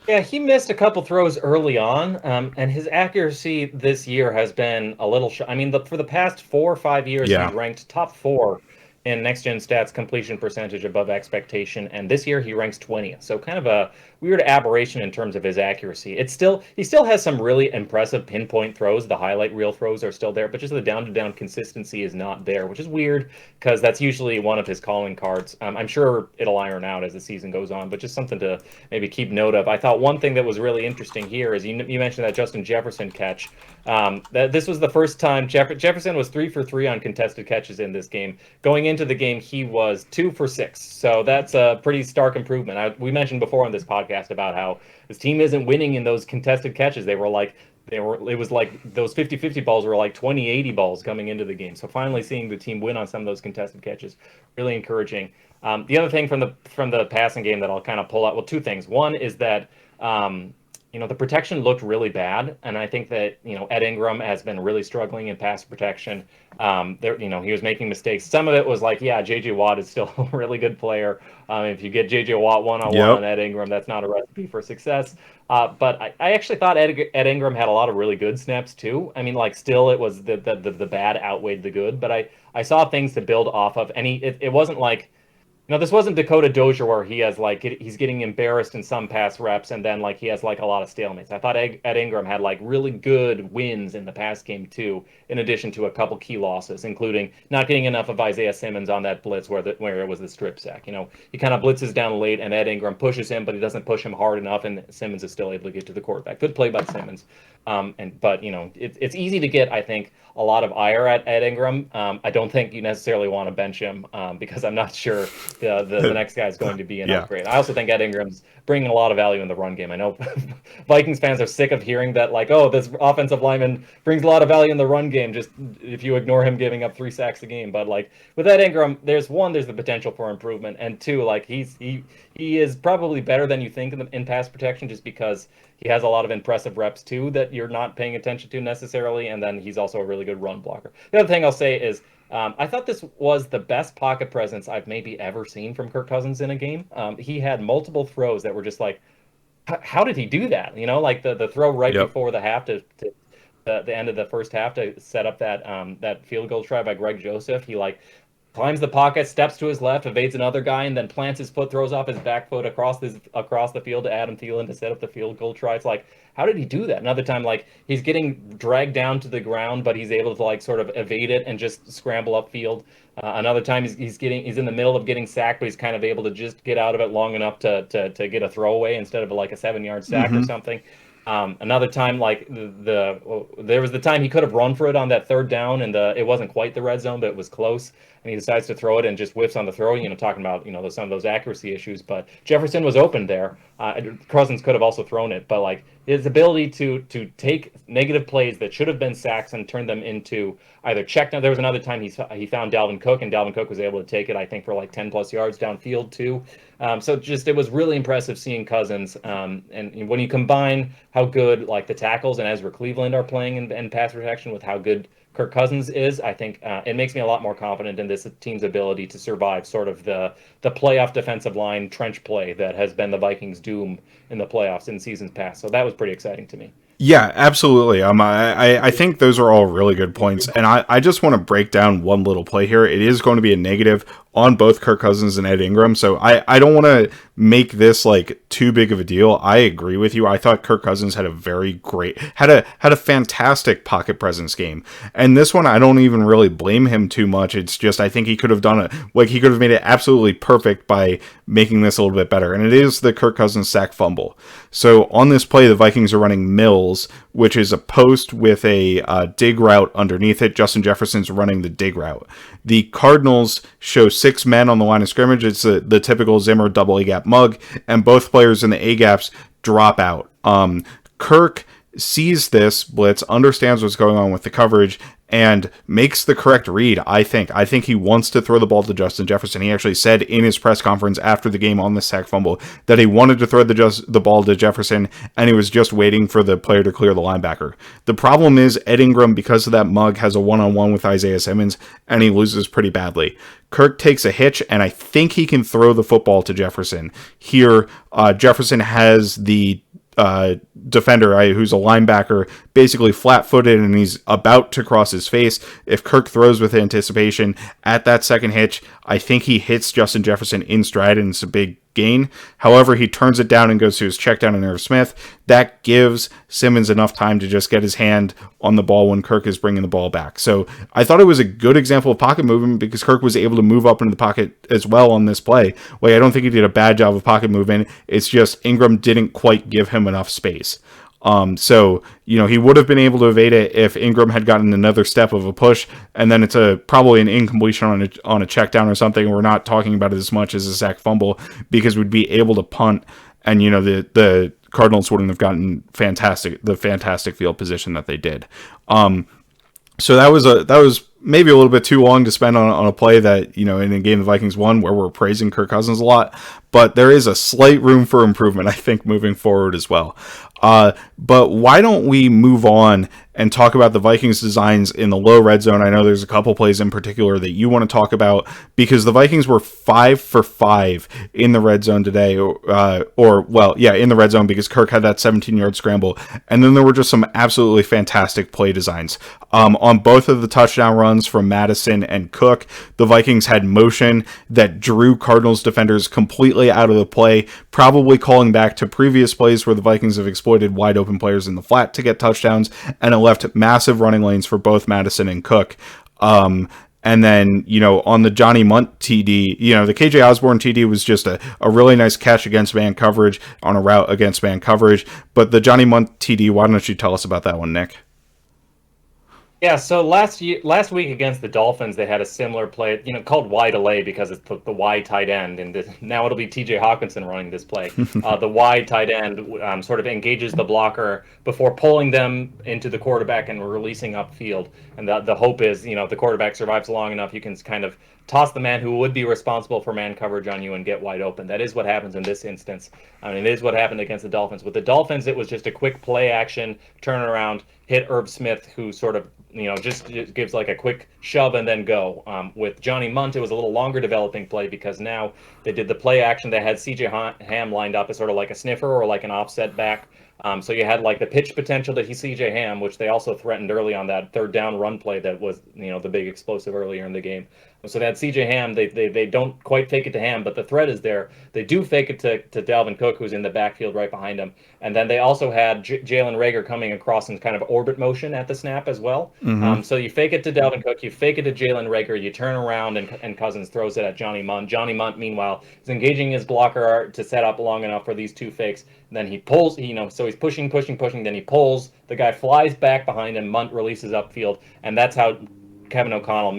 Speaker 2: Yeah, he missed a couple throws early on, and his accuracy this year has been a little. I mean, for the past 4 or 5 years, he's
Speaker 1: Yeah.
Speaker 2: ranked top four in next gen stats completion percentage above expectation, and this year he ranks 20th. So kind of a weird aberration in terms of his accuracy. He still has some really impressive pinpoint throws. The highlight reel throws are still there, but just the down to down consistency is not there, which is weird because that's usually one of his calling cards. I'm sure it'll iron out as the season goes on, but just something to maybe keep note of. I thought one thing that was really interesting here is you mentioned that Justin Jefferson catch. That this was the first time Jefferson was 3 for 3 on contested catches in this game. Going into the game, he was 2 for 6. So that's a pretty stark improvement. We mentioned before on this podcast about how this team isn't winning in those contested catches. It was like those 50-50 balls were like 20-80 balls coming into the game. So finally seeing the team win on some of those contested catches, really encouraging. The other thing from the passing game that I'll kind of pull out, well, two things. One is that the protection looked really bad, and I think that Ed Ingram has been really struggling in pass protection. He was making mistakes. Some of it was like, yeah, J.J. Watt is still a really good player. If you get J.J. Watt one-on-one on
Speaker 1: Yep.
Speaker 2: Ed Ingram, that's not a recipe for success. But I actually thought Ed Ingram had a lot of really good snaps too. I mean, like still it was the bad outweighed the good, but I saw things to build off of, and it wasn't like. This wasn't Dakota Dozier where he has like he's getting embarrassed in some pass reps and then like he has like a lot of stalemates. I thought Ed Ingram had like really good wins in the pass game too, in addition to a couple key losses, including not getting enough of Isaiah Simmons on that blitz where it was the strip sack. He kind of blitzes down late and Ed Ingram pushes him, but he doesn't push him hard enough, and Simmons is still able to get to the quarterback. Good play by Simmons. But it's easy to get, I think, a lot of ire at Ed Ingram. I don't think you necessarily want to bench him because I'm not sure the next guy is going to be an
Speaker 1: Yeah.
Speaker 2: upgrade. I also think Ed Ingram's bringing a lot of value in the run game. I know Vikings fans are sick of hearing that, like, oh, this offensive lineman brings a lot of value in the run game, just if you ignore him giving up 3 sacks a game. But like with Ed Ingram, there's the potential for improvement, and two, like he is probably better than you think in pass protection, just because he has a lot of impressive reps too that you're not paying attention to necessarily, and then he's also a really good run blocker. The other thing I'll say is I thought this was the best pocket presence I've maybe ever seen from Kirk Cousins in a game. He had multiple throws that were just like, how did he do that? Like the throw right
Speaker 1: Yep.
Speaker 2: before the half to the end of the first half to set up that field goal try by Greg Joseph. He like climbs the pocket, steps to his left, evades another guy, and then plants his foot, throws off his back foot across the field to Adam Thielen to set up the field goal try. It's like, how did he do that? Another time, like he's getting dragged down to the ground, but he's able to like sort of evade it and just scramble upfield. Another time, he's in the middle of getting sacked, but he's kind of able to just get out of it long enough to get a throwaway instead of like a 7-yard sack or
Speaker 1: Hmm.
Speaker 2: something. Another time, like there was the time he could have run for it on that third down, and it wasn't quite the red zone, but it was close, and he decides to throw it and just whiffs on the throw. Talking about some of those accuracy issues, but Jefferson was open there. Cousins could have also thrown it, but like his ability to take negative plays that should have been sacks and turn them into either check down. There was another time he found Dalvin Cook, and Dalvin Cook was able to take it, I think, for like 10+ yards downfield too. So just it was really impressive seeing Cousins. And when you combine how good like the tackles and Ezra Cleveland are playing in pass protection with how good Kirk Cousins is, I think it makes me a lot more confident in this team's ability to survive sort of the playoff defensive line trench play that has been the Vikings' doom in the playoffs in seasons past. So that was pretty exciting to me.
Speaker 1: Yeah, absolutely. I think those are all really good points, and I just want to break down one little play here. It is going to be a negative on both Kirk Cousins and Ed Ingram, so I don't want to make this like too big of a deal. I agree with you. I thought Kirk Cousins had a fantastic pocket presence game, and this one I don't even really blame him too much. It's just I think he could have done it like he could have made it absolutely perfect by making this a little bit better, and it is the Kirk Cousins sack fumble. So on this play, the Vikings are running Mills, which is a post with a dig route underneath it. Justin Jefferson's running the dig route. The Cardinals show 6 men on the line of scrimmage. It's the typical Zimmer double A gap mug, and both players in the A gaps drop out. Kirk sees this blitz, understands what's going on with the coverage, and makes the correct read. I think he wants to throw the ball to Justin Jefferson. He actually said in his press conference after the game on the sack fumble that he wanted to throw the ball to Jefferson, and he was just waiting for the player to clear the linebacker. The problem is Ed Ingram, because of that mug, has a one-on-one with Isaiah Simmons, and he loses pretty badly. Kirk takes a hitch, and I think he can throw the football to Jefferson. Here, Jefferson has the defender, who's a linebacker, basically flat-footed, and he's about to cross his face. If Kirk throws with anticipation at that second hitch, I think he hits Justin Jefferson in stride, and it's a big gain. However, he turns it down and goes to his check down on Irv Smith. That gives Simmons enough time to just get his hand on the ball when Kirk is bringing the ball back. So I thought it was a good example of pocket movement because Kirk was able to move up into the pocket as well on this play. I don't think he did a bad job of pocket movement. It's just Ingram didn't quite give him enough space. So, he would have been able to evade it if Ingram had gotten another step of a push, and then it's probably an incompletion on a check down or something. We're not talking about it as much as a sack fumble because we'd be able to punt, and, the Cardinals wouldn't have gotten the fantastic field position that they did. So that was maybe a little bit too long to spend on a play that, in a game the Vikings won where we're praising Kirk Cousins a lot, but there is a slight room for improvement, I think, moving forward as well. But why don't we move on and talk about the Vikings designs in the low red zone? I know there's a couple plays in particular that you want to talk about because the Vikings were 5 for 5 in the red zone today, in the red zone because Kirk had that 17-yard scramble. And then there were just some absolutely fantastic play designs. On both of the touchdown runs from Madison and Cook, the Vikings had motion that drew Cardinals defenders completely out of the play, probably calling back to previous plays where the Vikings have exploited wide open players in the flat to get touchdowns, and it left massive running lanes for both Madison and Cook. And then, on the Johnny Munt TD, the KJ Osborne TD was just a really nice catch against man coverage on a route against man coverage. But the Johnny Munt TD, why don't you tell us about that one, Nick?
Speaker 2: Yeah, so last week against the Dolphins, they had a similar play, called Y delay because it's the Y tight end, and now it'll be TJ Hockenson running this play. The Y tight end sort of engages the blocker before pulling them into the quarterback and releasing upfield. And the hope is, if the quarterback survives long enough, you can kind of toss the man who would be responsible for man coverage on you and get wide open. That is what happens in this instance. It is what happened against the Dolphins. With the Dolphins, it was just a quick play action, turnaround, hit Irv Smith, who sort of, just gives like a quick shove and then go. With Johnny Munt, it was a little longer developing play because now they did the play action that had CJ Ham lined up as sort of like a sniffer or like an offset back. So you had like the pitch potential to CJ Ham, which they also threatened early on that third down run play that was, the big explosive earlier in the game. So that CJ Ham, they don't quite fake it to Ham, but the threat is there. They do fake it to Dalvin Cook, who's in the backfield right behind him. And then they also had Jalen Reagor coming across in kind of orbit motion at the snap as well.
Speaker 1: Mm-hmm.
Speaker 2: So you fake it to Dalvin Cook, you fake it to Jalen Reagor, you turn around and Cousins throws it at Johnny Munt. Johnny Munt, meanwhile, is engaging his blocker to set up long enough for these two fakes. Then he pulls, so he's pushing, then he pulls. The guy flies back behind him. Munt releases upfield, and that's how Kevin O'Connell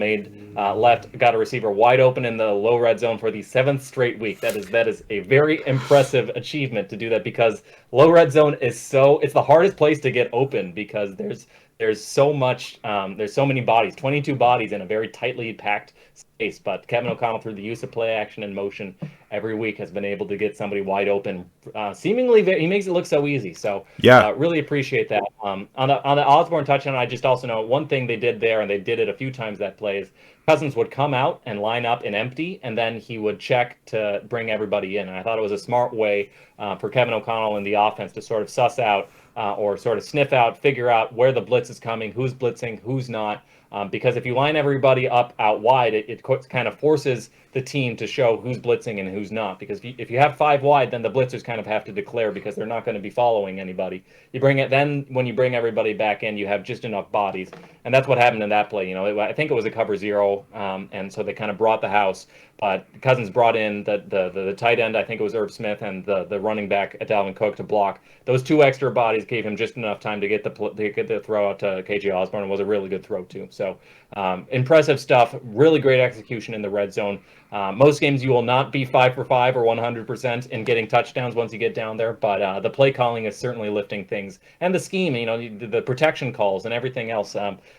Speaker 2: got a receiver wide open in the low red zone for the 7th straight week. That is a very impressive achievement to do that because low red zone it's the hardest place to get open because there's so many bodies, 22 bodies in a very tightly packed space. But Kevin O'Connell, through the use of play action and motion every week, has been able to get somebody wide open. Seemingly, he makes it look so easy. So
Speaker 1: yeah,
Speaker 2: really appreciate that. On the Osborne touchdown, I just also know one thing they did there, and they did it a few times that play, is Cousins would come out and line up in empty, and then he would check to bring everybody in. And I thought it was a smart way for Kevin O'Connell and the offense to sort of suss out or sort of sniff out, figure out where the blitz is coming, who's blitzing, who's not. Because if you line everybody up out wide, it kind of forces the team to show who's blitzing and who's not. Because if you have 5 wide, then the blitzers kind of have to declare because they're not going to be following anybody. Then when you bring everybody back in, you have just enough bodies, and that's what happened in that play. I think it was a cover 0, and so they kind of brought the house. But Cousins brought in the tight end, I think it was Irv Smith, and the running back Dalvin Cook to block. Those 2 extra bodies gave him just enough time to get the throw out to KJ Osborne. It was a really good throw too. So So impressive stuff. Really great execution in the red zone. Most games you will not be 5 for 5 or 100% in getting touchdowns once you get down there, but the play calling is certainly lifting things, and the scheme, the protection calls and everything else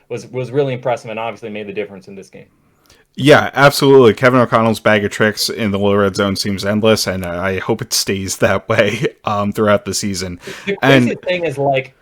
Speaker 2: was really impressive, and obviously made the difference in this game.
Speaker 1: Yeah, absolutely. Kevin O'Connell's bag of tricks in the low red zone seems endless, and I hope it stays that way throughout the season.
Speaker 2: The
Speaker 1: And
Speaker 2: crazy thing is like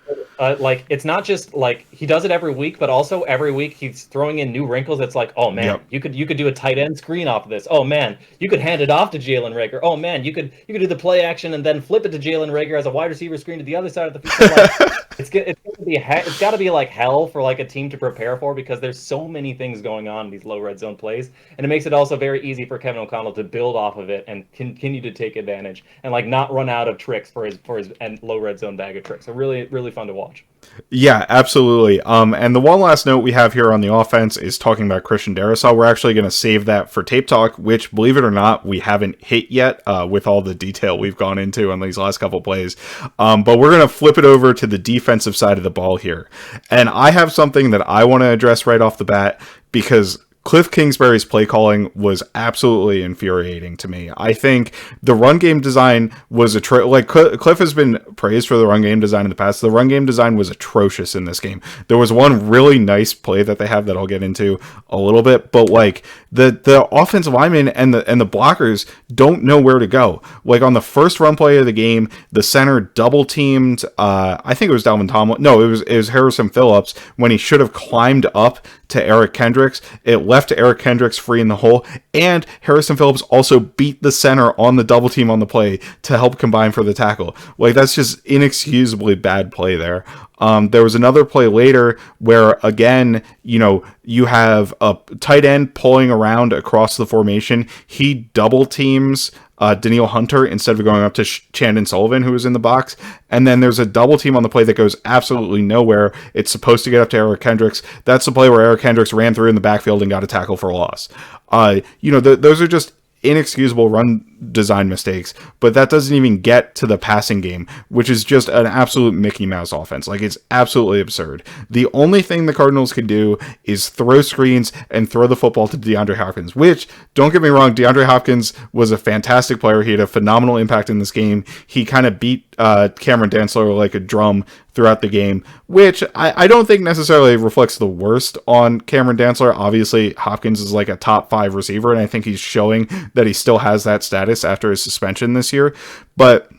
Speaker 2: it's not just like he does it every week, but also every week he's throwing in new wrinkles. It's like, oh man,
Speaker 1: yep.
Speaker 2: you could do a tight end screen off of this. Oh man, you could hand it off to Jalen Reagor. Oh man, you could do the play action and then flip it to Jalen Reagor as a wide receiver screen to the other side of the field. Like, it's got to be like hell for like a team to prepare for, because there's so many things going on in these low red zone plays, and it makes it also very easy for Kevin O'Connell to build off of it and continue to take advantage and like not run out of tricks for his and low red zone bag of tricks. So really fun to watch.
Speaker 1: Yeah, absolutely. And the one last note we have here on the offense is talking about Christian Darrisaw. We're actually going to save that for tape talk, which, believe it or not, we haven't hit yet with all the detail we've gone into on these last couple plays. But we're going to flip it over to the defensive side of the ball here. And I have something that I want to address right off the bat, because Cliff Kingsbury's play calling was absolutely infuriating to me. I think the run game design was Cliff has been praised for the run game design in the past. The run game design was atrocious in this game. There was one really nice play that they have that I'll get into a little bit, but like the offensive linemen and the blockers don't know where to go. Like on the first run play of the game, the center double teamed. I think it was Dalvin Tomlin. No, it was Harrison Phillips when he should have climbed up to Eric Kendricks. It left Eric Kendricks free in the hole, and Harrison Phillips also beat the center on the double team on the play to help combine for the tackle. Like, that's just inexcusably bad play there. There was another play later where, again, you have a tight end pulling around across the formation. He double teams Daniil Hunter instead of going up to Chandon Sullivan, who was in the box. And then there's a double team on the play that goes absolutely nowhere. It's supposed to get up to Eric Kendricks. That's the play where Eric Kendricks ran through in the backfield and got a tackle for a loss. Those are just inexcusable run design mistakes, but that doesn't even get to the passing game, which is just an absolute Mickey Mouse offense. Like, it's absolutely absurd. The only thing the Cardinals can do is throw screens and throw the football to DeAndre Hopkins, which, don't get me wrong, DeAndre Hopkins was a fantastic player. He had a phenomenal impact in this game. He kind of beat Cameron Dantzler like a drum throughout the game, which I don't think necessarily reflects the worst on Cameron Dantzler. Obviously, Hopkins is like a top 5 receiver, and I think he's showing that he still has that status after his suspension this year. But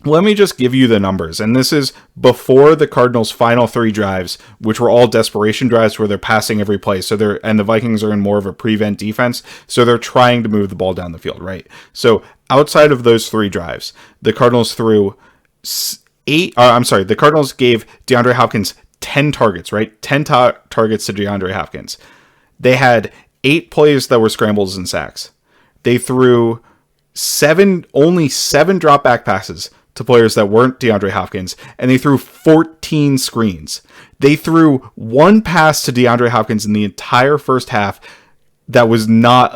Speaker 1: let me just give you the numbers. And this is before the Cardinals' final 3 drives, which were all desperation drives where they're passing every play. And the Vikings are in more of a prevent defense, so they're trying to move the ball down the field, right? So outside of those 3 drives, the Cardinals threw the Cardinals gave DeAndre Hopkins 10 targets, right? 10 targets to DeAndre Hopkins. They had 8 plays that were scrambles and sacks. They threw only 7 drop back passes to players that weren't DeAndre Hopkins, and they threw 14 screens. They threw 1 pass to DeAndre Hopkins in the entire first half that was not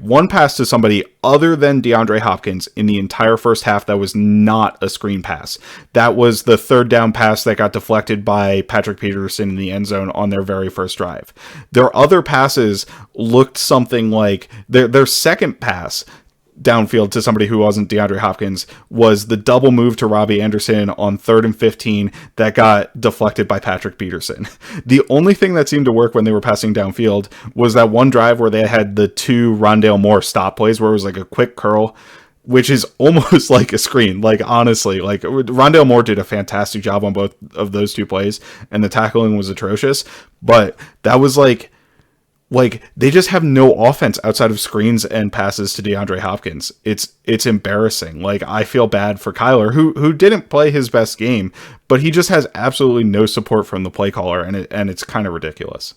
Speaker 1: one pass to somebody other than DeAndre Hopkins in the entire first half that was not a screen pass. That was the third down pass that got deflected by Patrick Peterson in the end zone on their very first drive. Their other passes looked something like their second pass downfield to somebody who wasn't DeAndre Hopkins was the double move to Robbie Anderson on 3rd and 15 that got deflected by Patrick Peterson. The only thing that seemed to work when they were passing downfield was that one drive where they had the 2 Rondale Moore stop plays where it was like a quick curl, which is almost like a screen. Like, honestly, like Rondale Moore did a fantastic job on both of those 2 plays, and the tackling was atrocious, but that was like they just have no offense outside of screens and passes to DeAndre Hopkins. It's embarrassing. Like, I feel bad for Kyler, who didn't play his best game, but he just has absolutely no support from the play caller, and it's kind of ridiculous.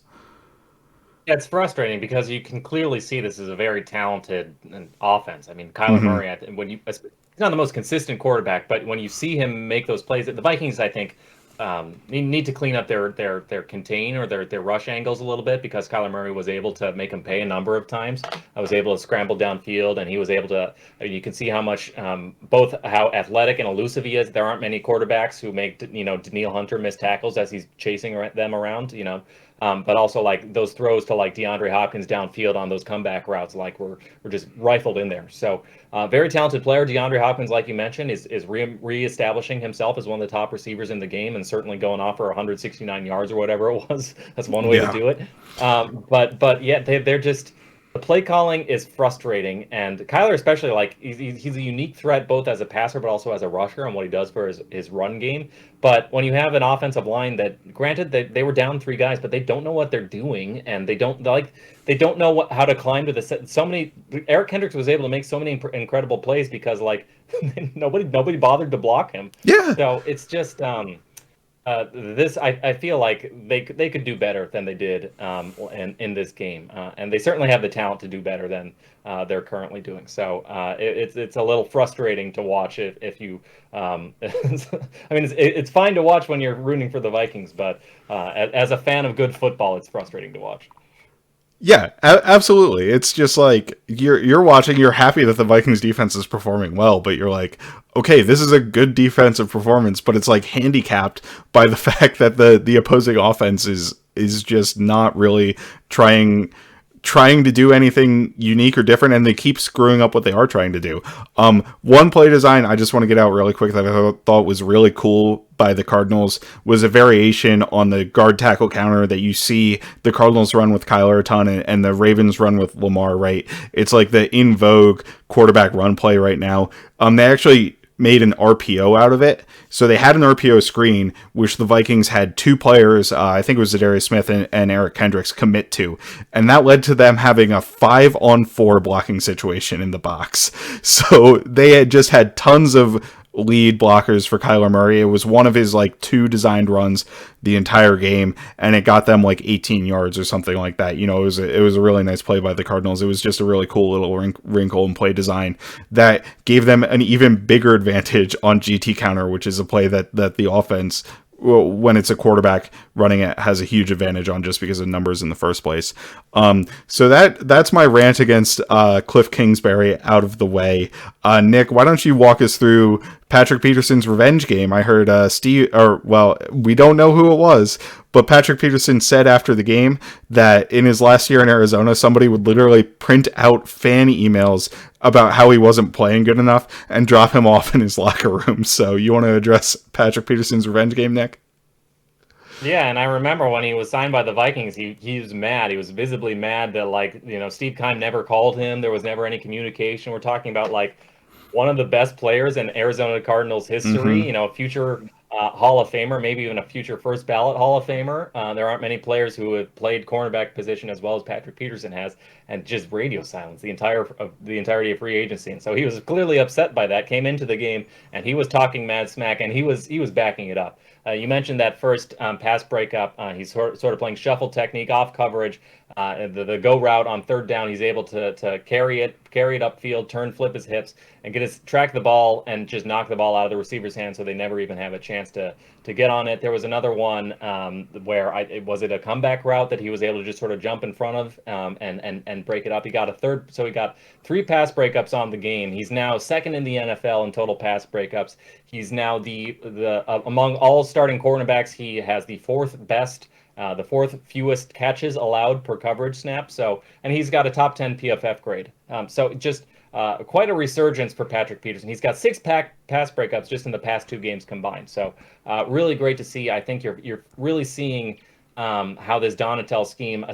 Speaker 2: Yeah, it's frustrating because you can clearly see this is a very talented offense. I mean, Kyler Murray, he's not the most consistent quarterback, but when you see him make those plays, the Vikings, I think, need to clean up their contain or their rush angles a little bit, because Kyler Murray was able to make him pay a number of times. I was able to scramble downfield, and he was able to. I mean, you can see how much both how athletic and elusive he is. There aren't many quarterbacks who make Daniil Hunter miss tackles as he's chasing them around. But also like those throws to like DeAndre Hopkins downfield on those comeback routes, like were just rifled in there. So very talented player. DeAndre Hopkins, like you mentioned, is reestablishing himself as one of the top receivers in the game, and certainly going off for 169 yards or whatever it was. That's one way to
Speaker 1: Yeah.
Speaker 2: do it. But yeah, they're just, the play calling is frustrating, and Kyler especially, like he's a unique threat both as a passer but also as a rusher and what he does for his run game. But when you have an offensive line that, granted, they were down three guys, but they don't know what they're doing, and they don't know how to climb to the set. So many Eric Kendricks was able to make so many incredible plays because like nobody bothered to block him.
Speaker 1: Yeah.
Speaker 2: So it's just this I feel like they could do better than they did in this game, and they certainly have the talent to do better than they're currently doing. So it's a little frustrating to watch if you. I mean, it's fine to watch when you're rooting for the Vikings, but as a fan of good football, it's frustrating to watch.
Speaker 1: Yeah, absolutely. It's just like you're watching, you're happy that the Vikings defense is performing well, but you're like, okay, this is a good defensive performance, but it's like handicapped by the fact that the opposing offense is just not really trying to do anything unique or different, and they keep screwing up what they are trying to do. One play design I just want to get out really quick that I thought was really cool by the Cardinals was a variation on the guard tackle counter that you see the Cardinals run with Kyler a ton and the Ravens run with Lamar, right? It's like the in vogue quarterback run play right now. They actually made an RPO out of it. So they had an RPO screen, which the Vikings had two players, I think it was Zadarius Smith and Eric Kendricks, commit to. And that led to them having a 5-on-4 blocking situation in the box. So they had just had tons of lead blockers for Kyler Murray. It was one of his like two designed runs the entire game, and it got them like 18 yards or something like that. It was a really nice play by the Cardinals. It was just a really cool little wrinkle and play design that gave them an even bigger advantage on GT counter, which is a play that the offense, when it's a quarterback running it, has a huge advantage on just because of numbers in the first place. So that's my rant against Cliff Kingsbury out of the way. Nick, why don't you walk us through Patrick Peterson's revenge game? I heard we don't know who it was, but Patrick Peterson said after the game that in his last year in Arizona, somebody would literally print out fan emails about how he wasn't playing good enough and drop him off in his locker room. So you want to address Patrick Peterson's revenge game, Nick?
Speaker 2: Yeah, and I remember when he was signed by the Vikings, he was mad. He was visibly mad that Steve Keim never called him. There was never any communication. We're talking about like one of the best players in Arizona Cardinals history.
Speaker 1: Mm-hmm.
Speaker 2: A future Hall of Famer, maybe even a future first ballot Hall of Famer. There aren't many players who have played cornerback position as well as Patrick Peterson has, and just radio silence the entirety of free agency. And so he was clearly upset by that. Came into the game and he was talking mad smack, and he was backing it up. You mentioned that first pass breakup. He's sort of playing shuffle technique off coverage. The go route on third down, he's able to carry it upfield, flip his hips, and track the ball and just knock the ball out of the receiver's hand, so they never even have a chance to get on it. There was another one where was it a comeback route that he was able to just sort of jump in front of and break it up. He got he got three pass breakups on the game. He's now second in the NFL in total pass breakups. He's now the among all starting cornerbacks, he has the fourth best. The fourth fewest catches allowed per coverage snap. So, and he's got a top 10 PFF grade. So just quite a resurgence for Patrick Peterson. He's got six pass breakups just in the past two games combined. So really great to see. I think you're really seeing how this Donatel scheme,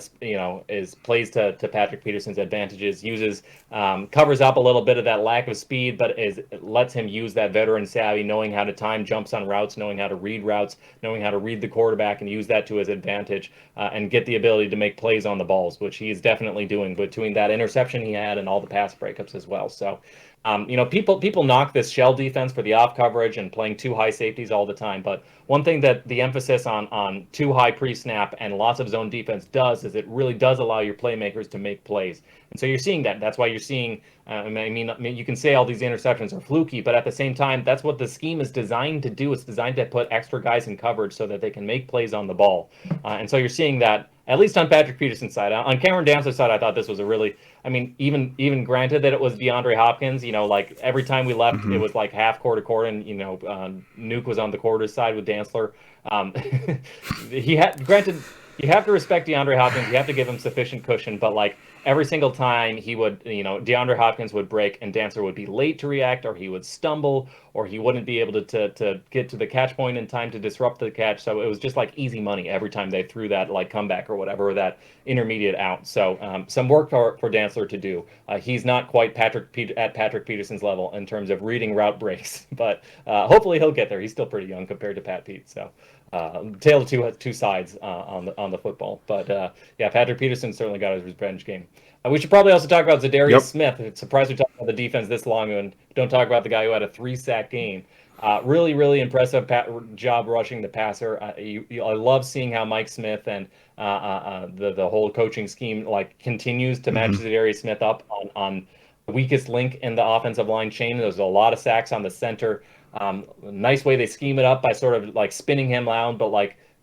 Speaker 2: plays to Patrick Peterson's advantages. Covers up a little bit of that lack of speed, but lets him use that veteran savvy, knowing how to time jumps on routes, knowing how to read routes, knowing how to read the quarterback and use that to his advantage, and get the ability to make plays on the balls, which he is definitely doing between that interception he had and all the pass breakups as well. So People knock this shell defense for the off coverage and playing too high safeties all the time. But one thing that the emphasis on too high pre-snap and lots of zone defense does is it really does allow your playmakers to make plays. And so you're seeing that. That's why you're seeing. You can say all these interceptions are fluky, but at the same time, that's what the scheme is designed to do. It's designed to put extra guys in coverage so that they can make plays on the ball. And so you're seeing that at least on Patrick Peterson's side. On Cameron Dantzler's side, I thought this was a really, even granted that it was DeAndre Hopkins, like every time we left, it was like half quarter to quarter, and Nuke was on the quarter side with Dantzler. Granted, you have to respect DeAndre Hopkins. You have to give him sufficient cushion, but like every single time he would, DeAndre Hopkins would break and Dantzler would be late to react, or he would stumble, or he wouldn't be able to get to the catch point in time to disrupt the catch. So it was just like easy money every time they threw that like comeback or whatever, or that intermediate out. So some work for Dantzler to do. He's not quite Patrick Peterson's level in terms of reading route breaks, but hopefully he'll get there. He's still pretty young compared to Pat Pete. So tale of two sides on the football. But yeah, Patrick Peterson certainly got his revenge game. We should probably also talk about Zadarius Smith. It's surprised we talk about the defense this long and don't talk about the guy who had a 3-sack game. Really, really impressive job rushing the passer. I love seeing how Mike Smith and the whole coaching scheme continues to match Zadarius Smith up on the weakest link in the offensive line chain. There's a lot of sacks on the center. Nice way they scheme it up by sort of like spinning him around, but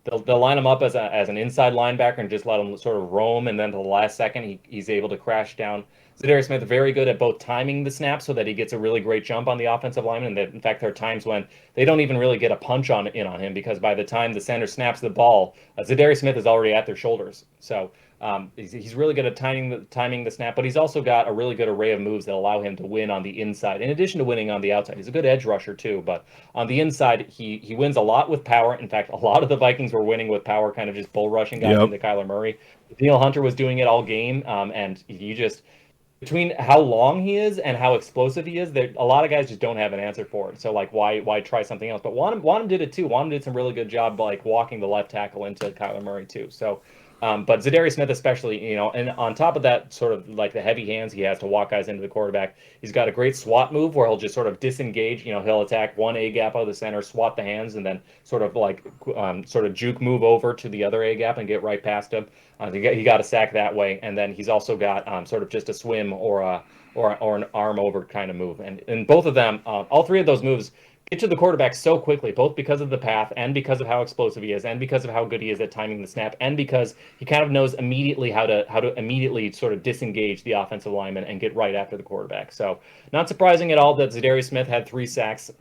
Speaker 2: they'll line him up as an inside linebacker and just let him sort of roam, and then to the last second he's able to crash down. Zadarius Smith very good at both timing the snap so that he gets a really great jump on the offensive lineman. And that, in fact, there are times when they don't even really get a punch on him because by the time the center snaps the ball, Zadarius Smith is already at their shoulders. So he's really good at timing the snap, but he's also got a really good array of moves that allow him to win on the inside. In addition to winning on the outside, he's a good edge rusher too. But on the inside, he wins a lot with power. In fact, a lot of the Vikings were winning with power, kind of just bull rushing guys into Kyler Murray. Daniel Hunter was doing it all game, and you just. Between how long he is and how explosive he is, a lot of guys just don't have an answer for it. So why try something else? But Wanham did it too. Wanham did some really good job walking the left tackle into Kyler Murray too. So but Zadarius Smith especially, and on top of that, sort of like the heavy hands he has to walk guys into the quarterback, he's got a great swat move where he'll just sort of disengage. He'll attack one A gap out of the center, swat the hands, and then sort of juke move over to the other A gap and get right past him. He got a sack that way, and then he's also got sort of just a swim or an arm over kind of move, and both of them, all three of those moves get to the quarterback so quickly, both because of the path and because of how explosive he is and because of how good he is at timing the snap and because he kind of knows immediately how to immediately sort of disengage the offensive lineman and get right after the quarterback. So not surprising at all that Zadarius Smith had 3 sacks,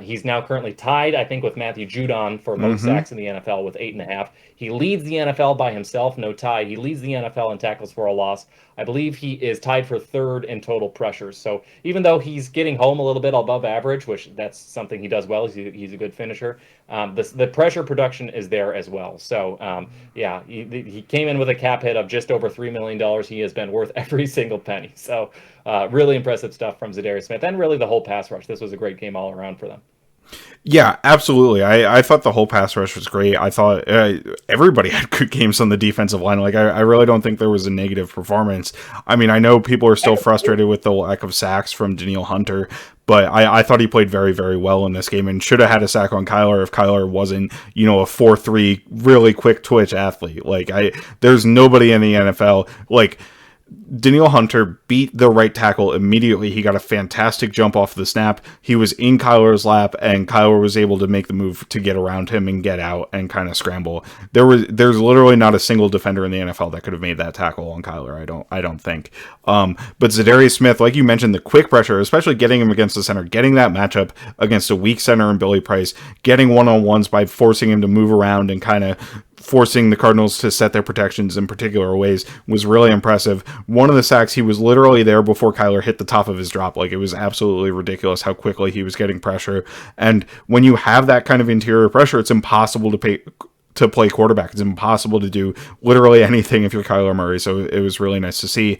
Speaker 2: he's now currently tied, I think, with Matthew Judon for most sacks in the NFL with 8.5. He leads the NFL by himself, no tie. He leads the NFL in tackles for a loss. I believe he is tied for 3rd in total pressures. So even though he's getting home a little bit above average, which that's something he does well, he's a good finisher, the pressure production is there as well. So, he came in with a cap hit of just over $3 million. He has been worth every single penny. So really impressive stuff from Zadarius Smith and really the whole pass rush. This was a great game all around for them.
Speaker 1: Yeah, absolutely. I thought the whole pass rush was great. I thought everybody had good games on the defensive line. I really don't think there was a negative performance. I mean, I know people are still frustrated with the lack of sacks from Danielle Hunter, but I thought he played very, very well in this game and should have had a sack on Kyler if Kyler wasn't, a 4.3 really quick twitch athlete. There's nobody in the NFL Danielle Hunter beat the right tackle immediately. He got a fantastic jump off the snap. He was in Kyler's lap, and Kyler was able to make the move to get around him and get out and kind of scramble. There's literally not a single defender in the NFL that could have made that tackle on Kyler. I don't think. But Zadarius Smith, like you mentioned, the quick pressure, especially getting him against the center, getting that matchup against a weak center in Billy Price, getting one-on-ones by forcing him to move around and kind of forcing the Cardinals to set their protections in particular ways was really impressive. One of the sacks, he was literally there before Kyler hit the top of his drop. It was absolutely ridiculous how quickly he was getting pressure. And when you have that kind of interior pressure, it's impossible to play quarterback. It's impossible to do literally anything if you're Kyler Murray. So it was really nice to see.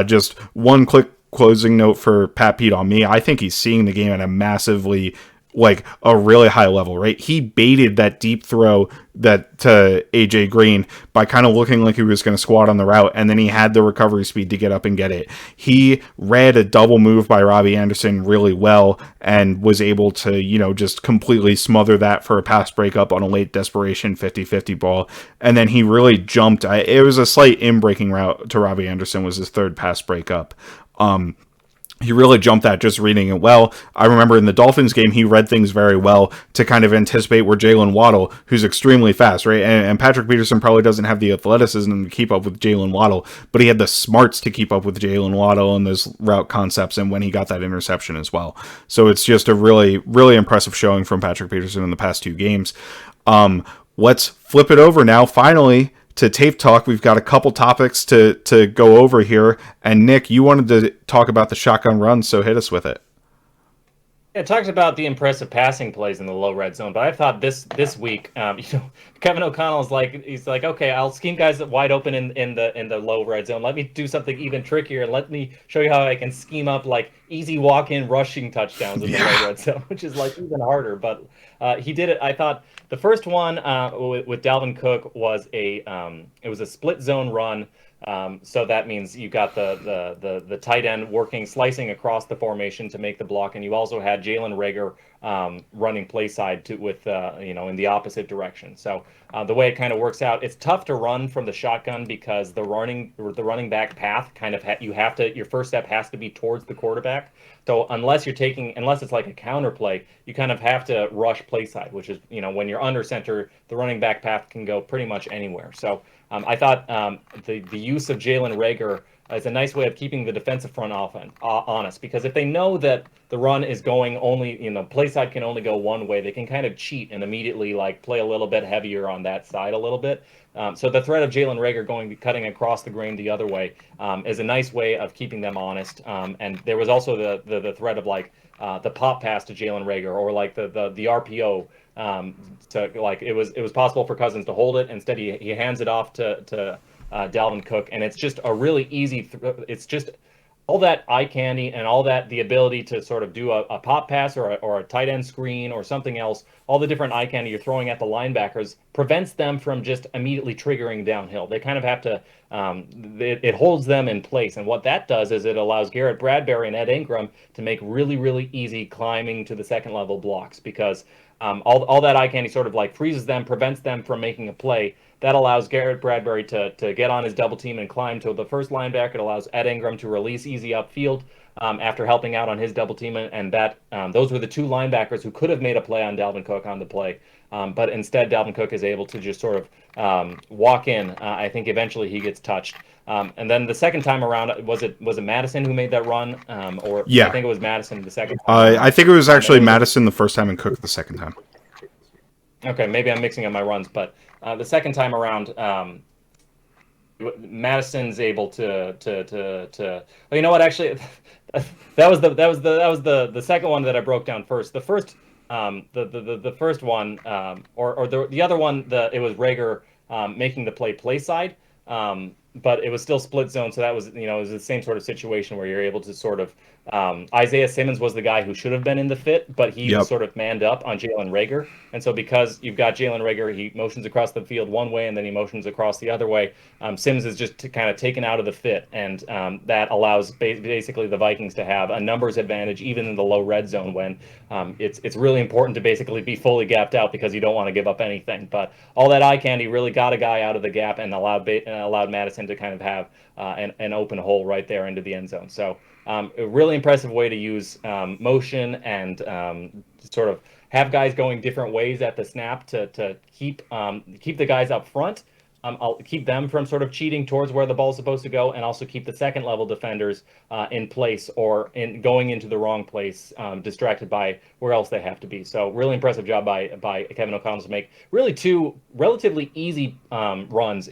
Speaker 1: Just one quick closing note for Pat Pete on me. I think he's seeing the game at a massively like a really high level, right? He baited that deep throw that to AJ Green by kind of looking like he was going to squat on the route, and then he had the recovery speed to get up and get it. He read a double move by Robbie Anderson really well and was able to, just completely smother that for a pass breakup on a late desperation 50-50 ball. And then he really jumped. It was a slight in-breaking route to Robbie Anderson, was his third pass breakup. He really jumped that just reading it well. I remember in the Dolphins game, he read things very well to kind of anticipate where Jalen Waddle, who's extremely fast, right? And Patrick Peterson probably doesn't have the athleticism to keep up with Jalen Waddle, but he had the smarts to keep up with Jalen Waddle and those route concepts and when he got that interception as well. So it's just a really, really impressive showing from Patrick Peterson in the past 2 games. Let's flip it over now, finally, to Tape Talk. We've got a couple topics to go over here. And Nick, you wanted to talk about the shotgun run, so hit us with it.
Speaker 2: It talks about the impressive passing plays in the low red zone, but I thought this week, Kevin O'Connell's he's like, okay, I'll scheme guys wide open in the low red zone. Let me do something even trickier. Let me show you how I can scheme up like easy walk-in rushing touchdowns in the low red zone, which is like even harder. But he did it. I thought the first one with Dalvin Cook was it was a split zone run. So that means you got the tight end slicing across the formation to make the block, and you also had Jalen Reagor running play side in the opposite direction. So the way it kind of works out, it's tough to run from the shotgun because the running back path your first step has to be towards the quarterback. So unless it's like a counter play, you kind of have to rush play side, which is, when you're under center, the running back path can go pretty much anywhere. So I thought the use of Jalen Reagor is a nice way of keeping the defensive front honest, because if they know that the run is going only, play side can only go one way, they can kind of cheat and immediately play a little bit heavier on that side a little bit. So the threat of Jalen Reagor cutting across the grain the other way is a nice way of keeping them honest. And there was also the threat of the pop pass to Jalen Reagor, or the RPO. It was possible for Cousins to hold it. Instead, he hands it off to Dalvin Cook, and it's just a really easy. It's just all that eye candy and all that the ability to sort of do a pop pass or a tight end screen or something else. All the different eye candy you're throwing at the linebackers prevents them from just immediately triggering downhill. They kind of have to. It holds them in place, and what that does is it allows Garrett Bradbury and Ed Ingram to make really, really easy climbing to the second level blocks, because all that eye candy sort of freezes them, prevents them from making a play. That allows Garrett Bradbury to get on his double team and climb to the first linebacker. It allows Ed Ingram to release easy upfield after helping out on his double team, and that those were the 2 linebackers who could have made a play on Dalvin Cook on the play. But instead, Dalvin Cook is able to just sort of walk in. I think eventually he gets touched. And then the second time around, was it Madison who made that run?
Speaker 1: Yeah.
Speaker 2: I think it was Madison the second time.
Speaker 1: I think it was actually Madison the first time and Cook the second time.
Speaker 2: Okay, maybe I'm mixing up my runs, but the second time around, Madison's able to. Well, you know what? Actually, that was the second one that I broke down first. The first, the first one, or the other one, it was Reagor making the play side. But it was still split zone, so that was, it was the same sort of situation where you're able to sort of, Isaiah Simmons was the guy who should have been in the fit, but he was sort of manned up on Jalen Reagor. And so because you've got Jalen Reagor, he motions across the field one way and then he motions across the other way. Sims is just kind of taken out of the fit, and that allows basically the Vikings to have a numbers advantage even in the low red zone when it's really important to basically be fully gapped out because you don't want to give up anything. But all that eye candy really got a guy out of the gap and allowed Madison to kind of have an open hole right there into the end zone. So a really impressive way to use motion and sort of have guys going different ways at the snap to keep the guys up front. I'll keep them from sort of cheating towards where the ball's supposed to go, and also keep the second level defenders in place or going into the wrong place, distracted by where else they have to be. So really impressive job by Kevin O'Connell to make really 2 relatively easy runs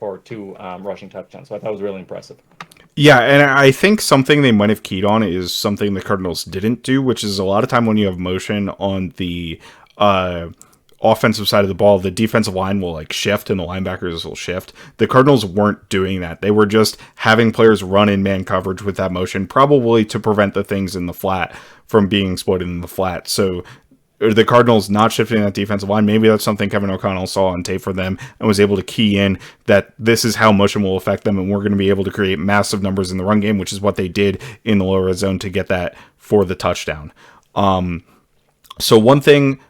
Speaker 2: for 2 rushing touchdowns. So I thought it was really impressive.
Speaker 1: Yeah, and I think something they might have keyed on is something the Cardinals didn't do, which is a lot of time when you have motion on the offensive side of the ball, the defensive line will shift and the linebackers will shift. The Cardinals weren't doing that. They were just having players run in man coverage with that motion, probably to prevent the things in the flat from being exploited in the flat. So or the Cardinals not shifting that defensive line. Maybe that's something Kevin O'Connell saw on tape for them and was able to key in that this is how motion will affect them, and we're going to be able to create massive numbers in the run game, which is what they did in the lower red zone to get that for the touchdown. So one thing,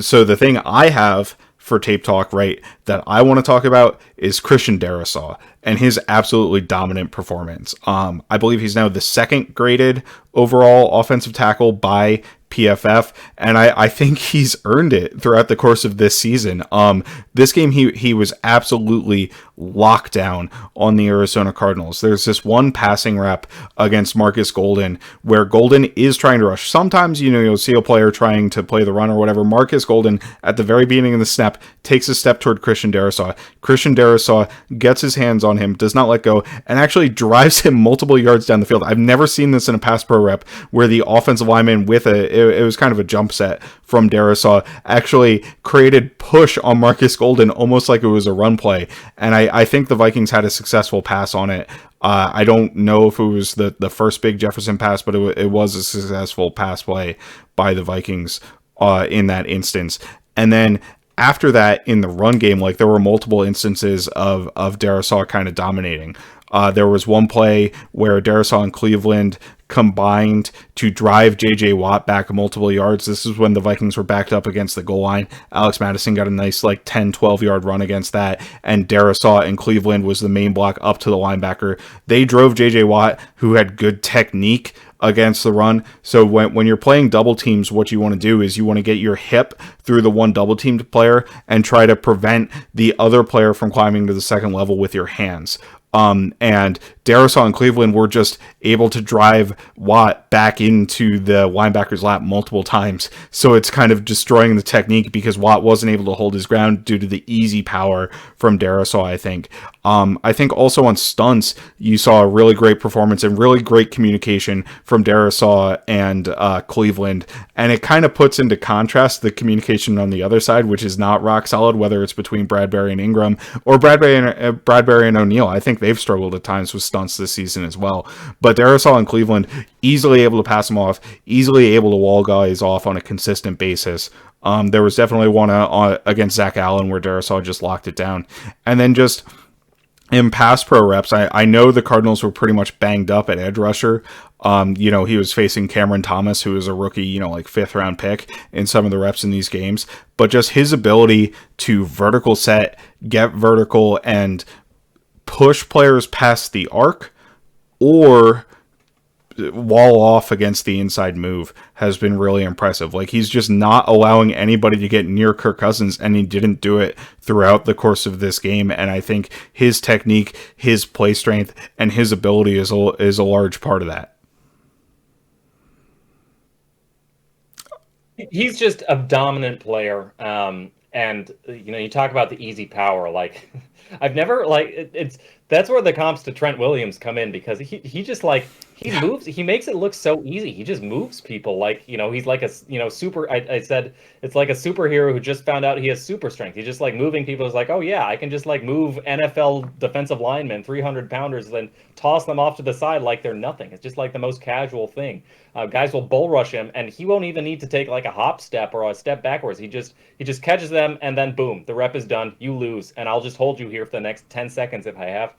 Speaker 1: so the thing I have for Tape Talk, right, that I want to talk about is Christian Darrisaw and his absolutely dominant performance. I believe he's now the second graded overall offensive tackle by PFF, and I think he's earned it throughout the course of this season. This game he was absolutely locked down on the Arizona Cardinals. There's this one passing rep against Marcus Golden where Golden is trying to rush. Sometimes, you'll see a player trying to play the run or whatever. Marcus Golden, at the very beginning of the snap, takes a step toward Christian Darrisaw. Christian Darrisaw gets his hands on him, does not let go, and actually drives him multiple yards down the field. I've never seen this in a pass pro rep where the offensive lineman with it was kind of a jump set from Darrisaw, actually created push on Marcus Golden almost like it was a run play. And I think the Vikings had a successful pass on it. I don't know if it was the first big Jefferson pass, but it was a successful pass play by the Vikings in that instance. And then after that, in the run game, like there were multiple instances of Darrisaw kind of dominating. There was one play where Darrisaw and Cleveland combined to drive J.J. Watt back multiple yards. This is when the Vikings were backed up against the goal line. Alex Madison got a nice 10, 12-yard run against that, and Darrisaw in Cleveland was the main block up to the linebacker. They drove J.J. Watt, who had good technique against the run. So when you're playing double teams, what you want to do is you want to get your hip through the one double teamed player and try to prevent the other player from climbing to the second level with your hands. And Darrisaw and Cleveland were just able to drive Watt back into the linebacker's lap multiple times. So it's kind of destroying the technique because Watt wasn't able to hold his ground due to the easy power from Darrisaw, I think. I think also on stunts, you saw a really great performance and really great communication from Darrisaw and Cleveland. And it kind of puts into contrast the communication on the other side, which is not rock solid, whether it's between Bradbury and Ingram or Bradbury and O'Neal. I think they've struggled at times with stunts this season as well. But Darrisaw and Cleveland easily able to pass them off, easily able to wall guys off on a consistent basis. There was definitely one against Zach Allen where Darrisaw just locked it down. And then just in pass pro reps, I know the Cardinals were pretty much banged up at edge rusher. He was facing Cameron Thomas, who was a rookie, 5th round pick in some of the reps in these games. But just his ability to vertical set, get vertical, and push players past the arc or wall off against the inside move has been really impressive. He's just not allowing anybody to get near Kirk Cousins, and he didn't do it throughout the course of this game. And I think his technique, his play strength, and his ability is a large part of that.
Speaker 2: He's just a dominant player. And you talk about the easy power, I've never that's where the comps to Trent Williams come in, because he just moves, he makes it look so easy. He just moves people he's like a super, I said it's like a superhero who just found out he has super strength. He's just moving people. Is oh yeah, I can just move NFL defensive linemen, 300 pounders, then toss them off to the side like they're nothing. It's just the most casual thing. Guys will bull rush him, and he won't even need to take a hop step or a step backwards. He just catches them, and then boom, the rep is done. You lose, and I'll just hold you here for the next 10 seconds if I have to.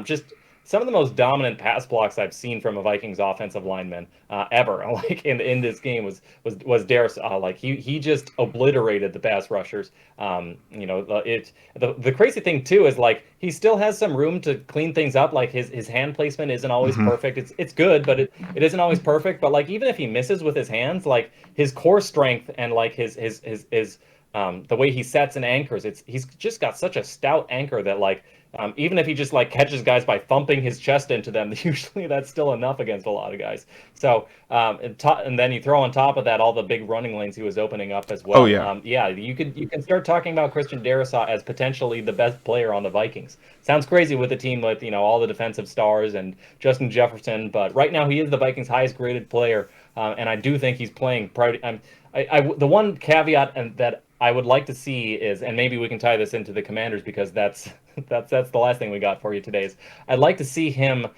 Speaker 2: Just some of the most dominant pass blocks I've seen from a Vikings offensive lineman ever. In this game was Darrisaw. He just obliterated the pass rushers. The crazy thing too is he still has some room to clean things up. His hand placement isn't always perfect. It's good, but it isn't always perfect. But even if he misses with his hands, his core strength and his the way he sets and anchors, he's just got such a stout anchor that even if he just catches guys by thumping his chest into them, usually that's still enough against a lot of guys. So and then you throw on top of that all the big running lanes he was opening up as well.
Speaker 1: Oh yeah.
Speaker 2: You can start talking about Christian Darrisaw as potentially the best player on the Vikings. Sounds crazy with a team with all the defensive stars and Justin Jefferson, but right now he is the Vikings' highest graded player, and I do think he's playing. The one caveat and that I would like to see is, and maybe we can tie this into the Commanders because that's that's the last thing we got for you today. Is I'd like to see him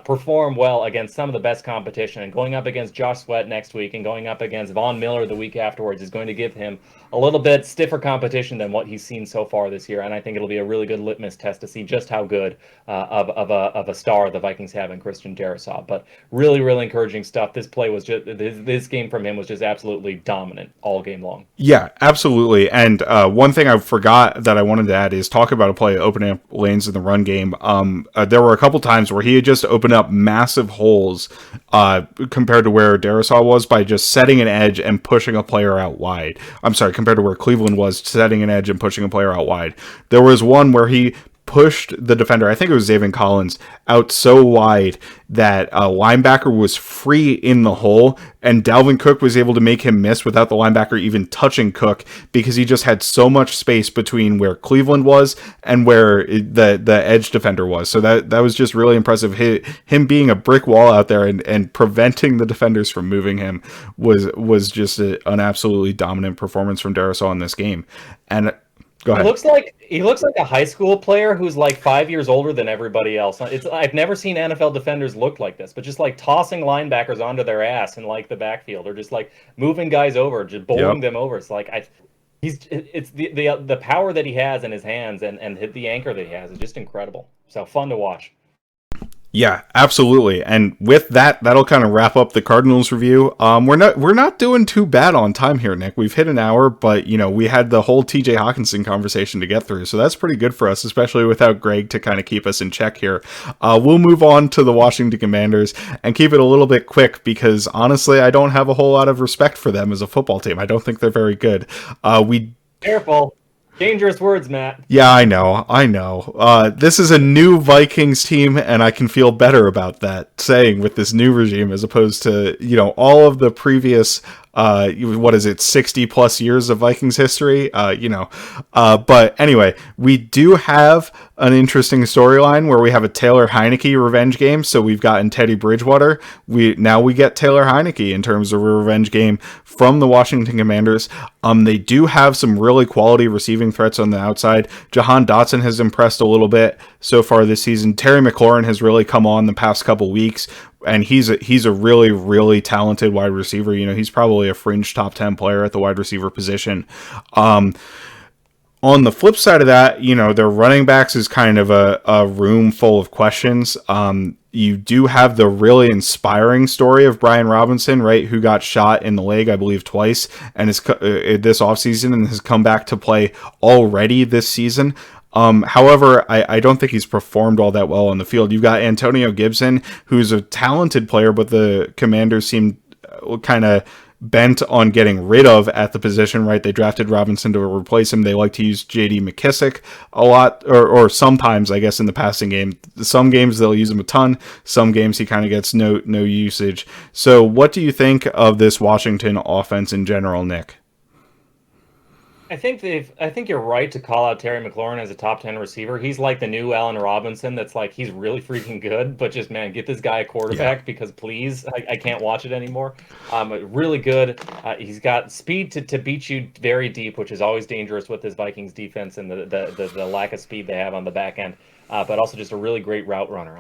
Speaker 2: perform well against some of the best competition, and going up against Josh Sweat next week and going up against Von Miller the week afterwards is going to give him a little bit stiffer competition than what he's seen so far this year. And I think it'll be a really good litmus test to see just how good of a star the Vikings have in Christian Darrisaw. But really, really encouraging stuff. This play was just this game from him was just absolutely dominant all game long.
Speaker 1: Yeah, absolutely. And one thing I forgot that I wanted to add is talk about a play opening up lanes in the run game. There were a couple times where he had just opened up massive holes compared to where Darrisaw was by just setting an edge and pushing a player out wide. I'm sorry, compared to where Cleveland was setting an edge and pushing a player out wide. There was one where he pushed the defender, I think it was Zaven Collins, out so wide that a linebacker was free in the hole, and Dalvin Cook was able to make him miss without the linebacker even touching Cook because he just had so much space between where Cleveland was and where the edge defender was. So that was just really impressive. Him being a brick wall out there and preventing the defenders from moving him was just an absolutely dominant performance from Darrisaw in this game. And go ahead.
Speaker 2: He looks like a high school player who's like 5 years older than everybody else. I've never seen NFL defenders look like this, but just like tossing linebackers onto their ass in like the backfield, or just like moving guys over, just bowling them over. It's like it's the power that he has in his hands and hit the anchor that he has is just incredible. So fun to watch.
Speaker 1: Yeah, absolutely. And with that, that'll kind of wrap up the Cardinals review. We're not doing too bad on time here, Nick. We've hit an hour, but we had the whole TJ Hockenson conversation to get through, so that's pretty good for us, especially without Gregg to kind of keep us in check here. We'll move on to the Washington Commanders and keep it a little bit quick because honestly, I don't have a whole lot of respect for them as a football team. I don't think they're very good.
Speaker 2: Careful. Dangerous words, Matt.
Speaker 1: Yeah, I know. This is a new Vikings team, and I can feel better about that saying with this new regime as opposed to, all of the previous, 60 plus years of Vikings history, But anyway, we do have an interesting storyline where we have a Taylor Heineke revenge game. So we've gotten Teddy Bridgewater. We get Taylor Heineke in terms of a revenge game from the Washington Commanders. They do have some really quality receiving threats on the outside. Jahan Dotson has impressed a little bit so far this season. Terry McLaurin has really come on the past couple weeks, and he's a really, really talented wide receiver. He's probably a fringe top 10 player at the wide receiver position. On the flip side of that, their running backs is kind of a room full of questions. You do have the really inspiring story of Brian Robinson, right, who got shot in the leg, I believe, twice, and is this offseason and has come back to play already this season. However, I don't think he's performed all that well on the field. You've got Antonio Gibson, who's a talented player, but the Commanders seem kind of bent on getting rid of at the position, right? They drafted Robinson to replace him. They like to use J.D. McKissick a lot, or sometimes, I guess, in the passing game. Some games they'll use him a ton. Some games he kind of gets no usage. So what do you think of this Washington offense in general, Nick?
Speaker 2: I think you're right to call out Terry McLaurin as a top 10 receiver. He's like the new Allen Robinson. That's like, he's really freaking good, but just, man, get this guy a quarterback because please, I can't watch it anymore. Really good. He's got speed to beat you very deep, which is always dangerous with this Vikings defense and the lack of speed they have on the back end. But also just a really great route runner.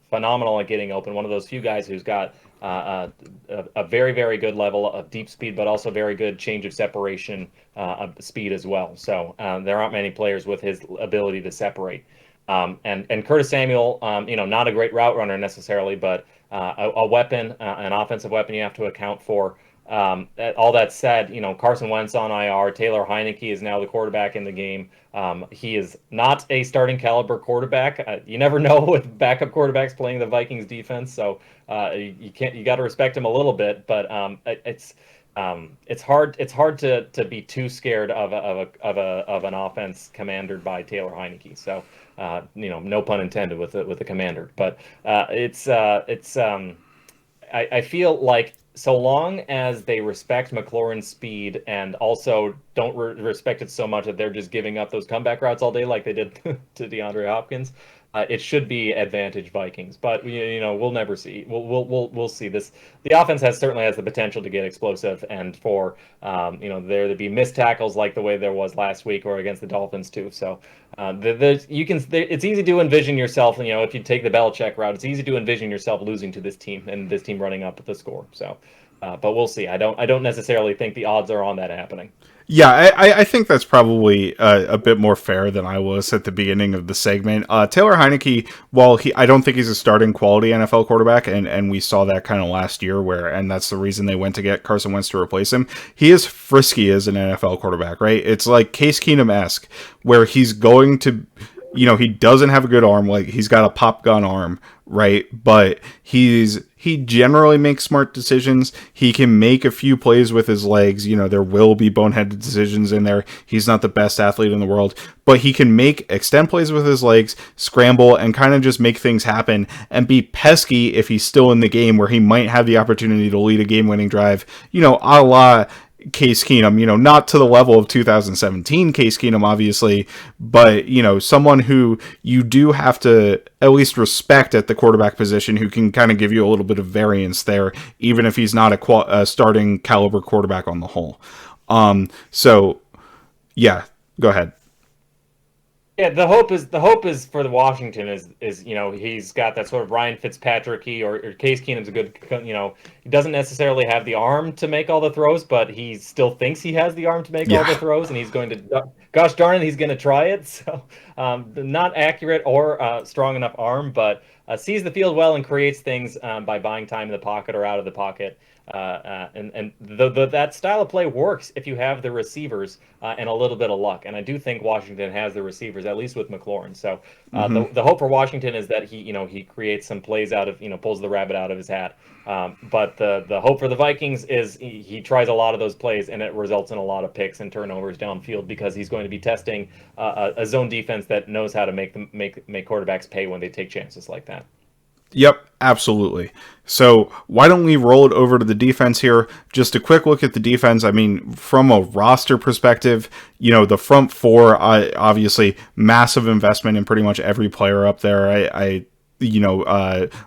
Speaker 2: Phenomenal at getting open. One of those few guys who's got a very, very good level of deep speed, but also very good change of separation speed as well. So there aren't many players with his ability to separate. And Curtis Samuel, not a great route runner necessarily, but a weapon, an offensive weapon you have to account for. All that said, Carson Wentz on IR, Taylor Heineke is now the quarterback in the game. He is not a starting caliber quarterback. You never know with backup quarterbacks playing the Vikings defense, so you got to respect him a little bit. But it's hard to be too scared of an offense commanded by Taylor Heineke. So no pun intended with the commander, but I feel like, so long as they respect McLaurin's speed and also don't respect it so much that they're just giving up those comeback routes all day like they did to DeAndre Hopkins, it should be advantage Vikings, but we'll never see. We'll see this. The offense certainly has the potential to get explosive, and for there to be missed tackles like the way there was last week or against the Dolphins too. So it's easy to envision yourself. If you take the Belichick route, it's easy to envision yourself losing to this team and this team running up the score. So, but we'll see. I don't necessarily think the odds are on that happening.
Speaker 1: Yeah, I think that's probably a bit more fair than I was at the beginning of the segment. Taylor Heineke, while I don't think he's a starting quality NFL quarterback, and we saw that kind of last year, and that's the reason they went to get Carson Wentz to replace him. He is frisky as an NFL quarterback, right? It's like Case Keenum-esque, where he's going to, he doesn't have a good arm, like he's got a pop gun arm, right? But he generally makes smart decisions. He can make a few plays with his legs. There will be boneheaded decisions in there. He's not the best athlete in the world, but he can extend plays with his legs, scramble, and kind of just make things happen and be pesky if he's still in the game, where he might have the opportunity to lead a game-winning drive, a la Case Keenum, not to the level of 2017 Case Keenum, obviously, but, someone who you do have to at least respect at the quarterback position, who can kind of give you a little bit of variance there, even if he's not a starting caliber quarterback on the whole. So, yeah, go ahead.
Speaker 2: Yeah, the hope is for the Washington is he's got that sort of Ryan Fitzpatrick-y or Case Keenum's a good he doesn't necessarily have the arm to make all the throws, but he still thinks he has the arm to make all the throws, and he's going to gosh darn it, he's going to try it. So not accurate or strong enough arm, but sees the field well and creates things by buying time in the pocket or out of the pocket. And that style of play works if you have the receivers and a little bit of luck. And I do think Washington has the receivers, at least with McLaurin. So the hope for Washington is that he creates some plays out of pulls the rabbit out of his hat. But the hope for the Vikings is he tries a lot of those plays and it results in a lot of picks and turnovers downfield, because he's going to be testing a zone defense that knows how to make quarterbacks pay when they take chances like that.
Speaker 1: Yep, absolutely. So why don't we roll it over to the defense here? Just a quick look at the defense. I mean, from a roster perspective, the front four, obviously massive investment in pretty much every player up there.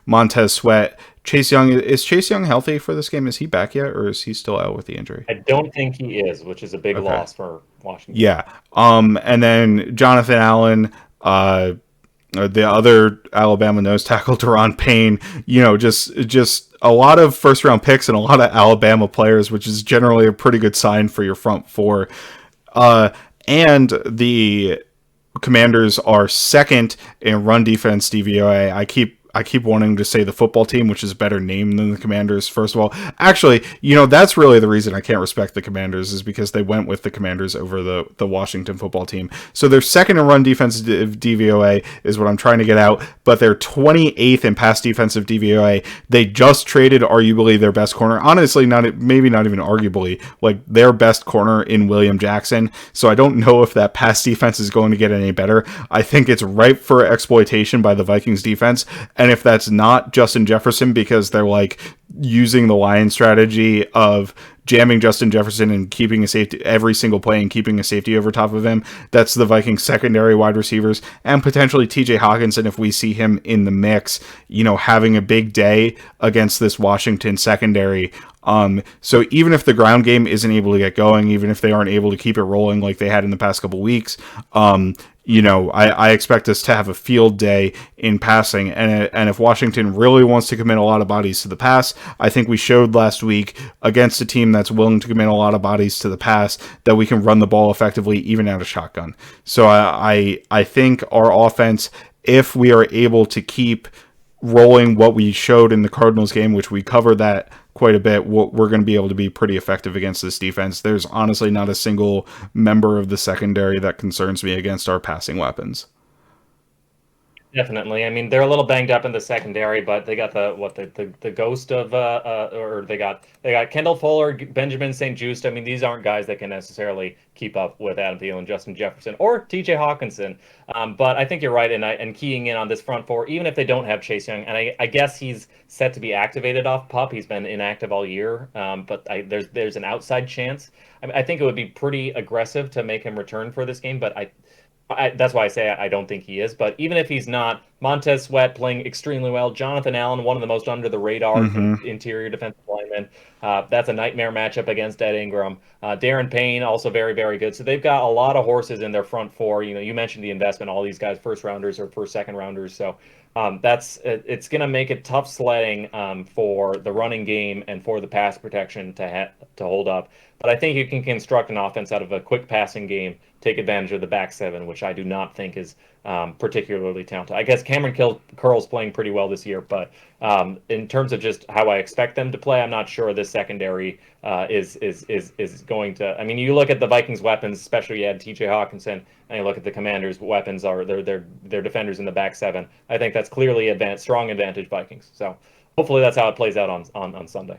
Speaker 1: Montez Sweat, Chase Young. Is Chase Young healthy for this game? Is he back yet, or is he still out with the injury?
Speaker 2: I don't think he is, which is a big loss for Washington.
Speaker 1: Yeah. And then Jonathan Allen, the other Alabama nose tackle, Deron Payne, just a lot of first round picks and a lot of Alabama players, which is generally a pretty good sign for your front four. And the Commanders are second in run defense DVOA. I keep wanting to say the football team, which is a better name than the Commanders, first of all. Actually, that's really the reason I can't respect the Commanders, is because they went with the Commanders over the Washington football team. So they're second in run defensive DVOA is what I'm trying to get out, but they're 28th in pass defensive DVOA. They just traded arguably their best corner. Honestly, maybe not even arguably, like their best corner in William Jackson. So I don't know if that pass defense is going to get any better. I think it's ripe for exploitation by the Vikings defense. And if that's not Justin Jefferson, because they're like using the Lions strategy of jamming Justin Jefferson and keeping a safety every single play and keeping a safety over top of him, that's the Vikings secondary wide receivers, and potentially TJ Hockenson if we see him in the mix, having a big day against this Washington secondary. So even if the ground game isn't able to get going, even if they aren't able to keep it rolling like they had in the past couple weeks, I expect us to have a field day in passing. And if Washington really wants to commit a lot of bodies to the pass, I think we showed last week against a team that's willing to commit a lot of bodies to the pass that we can run the ball effectively even out of shotgun. So I think our offense, if we are able to keep rolling what we showed in the Cardinals game, which we covered that quite a bit, we're going to be able to be pretty effective against this defense. There's honestly not a single member of the secondary that concerns me against our passing weapons.
Speaker 2: Definitely. I mean, they're a little banged up in the secondary, but they got the ghost of or they got Kendall Fuller, Benjamin St-Juste. I mean, these aren't guys that can necessarily keep up with Adam Thielen, Justin Jefferson, or TJ Hockenson. But I think you're right, and keying in on this front four, even if they don't have Chase Young, and I guess he's set to be activated off PUP. He's been inactive all year, but there's an outside chance. I think it would be pretty aggressive to make him return for this game, but that's why I say I don't think he is. But even if he's not, Montez Sweat playing extremely well. Jonathan Allen, one of the most under the radar
Speaker 1: Mm-hmm.
Speaker 2: interior defensive linemen. That's a nightmare matchup against Ed Ingram. Darren Payne, also very, very good. So they've got a lot of horses in their front four. You mentioned the investment. All these guys, first rounders or first, second rounders. So it's going to make it tough sledding for the running game and for the pass protection to hold up. But I think you can construct an offense out of a quick passing game, take advantage of the back seven, which I do not think is particularly talented. I guess Cameron Curl's playing pretty well this year, but in terms of just how I expect them to play, I'm not sure this secondary is going to. I mean, you look at the Vikings' weapons, especially you had TJ Hockenson, and you look at the Commanders' weapons are their defenders in the back seven. I think that's clearly strong advantage Vikings. So hopefully that's how it plays out on Sunday.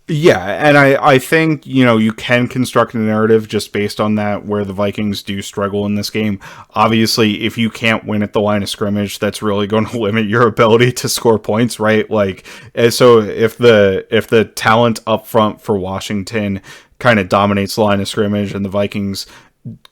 Speaker 1: Yeah, and I think, you can construct a narrative just based on that, where the Vikings do struggle in this game. Obviously, if you can't win at the line of scrimmage, that's really going to limit your ability to score points, right? Like, so if the talent up front for Washington kind of dominates the line of scrimmage and the Vikings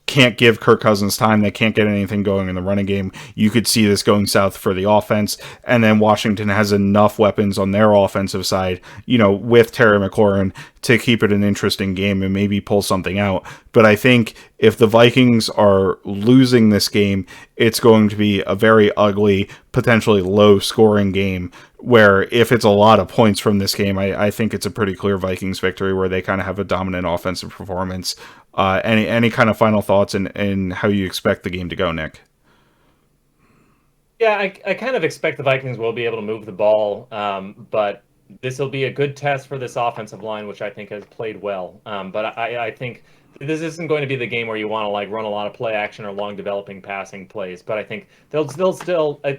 Speaker 1: can't give Kirk Cousins time, they can't get anything going in the running game, you could see this going south for the offense. And then Washington has enough weapons on their offensive side, with Terry McLaurin to keep it an interesting game and maybe pull something out. But I think if the Vikings are losing this game, it's going to be a very ugly, potentially low scoring game, where if it's a lot of points from this game, I think it's a pretty clear Vikings victory where they kind of have a dominant offensive performance. Any kind of final thoughts and how you expect the game to go, Nick?
Speaker 2: Yeah, I kind of expect the Vikings will be able to move the ball, but this will be a good test for this offensive line, which I think has played well. But I think this isn't going to be the game where you want to run a lot of play action or long developing passing plays. But I think they'll still. I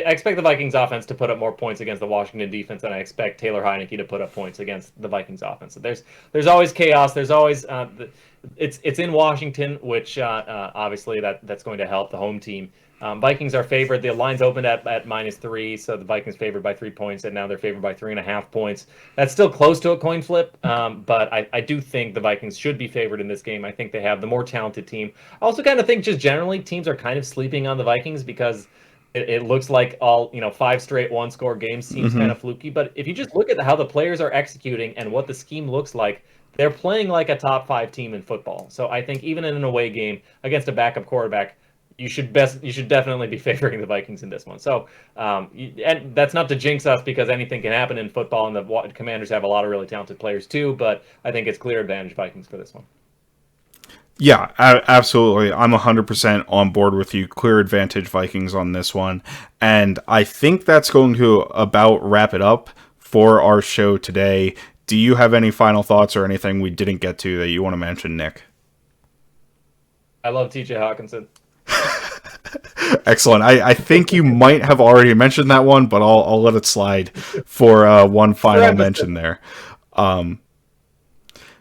Speaker 2: expect the Vikings offense to put up more points against the Washington defense, and I expect Taylor Heineke to put up points against the Vikings offense. So there's always chaos. There's always it's in Washington, which obviously that's going to help the home team. Vikings are favored. The line's opened at -3, so the Vikings favored by 3 points, and now they're favored by 3.5 points. That's still close to a coin flip, but I do think the Vikings should be favored in this game. I think they have the more talented team. I also kind of think just generally teams are kind of sleeping on the Vikings because it looks like all 5 straight one-score games seems kind of fluky. But if you just look at how the players are executing and what the scheme looks like, they're playing like a top 5 team in football. So I think even in an away game against a backup quarterback, you should definitely be favoring the Vikings in this one. So, and that's not to jinx us because anything can happen in football, and the Commanders have a lot of really talented players too. But I think it's clear advantage Vikings for this one.
Speaker 1: Yeah, absolutely. I'm 100% on board with you. Clear advantage Vikings on this one. And I think that's going to about wrap it up for our show today. Do you have any final thoughts or anything we didn't get to that you want to mention, Nick?
Speaker 2: I love TJ Hockenson.
Speaker 1: Excellent. I think you might have already mentioned that one, but I'll let it slide for one final mention there.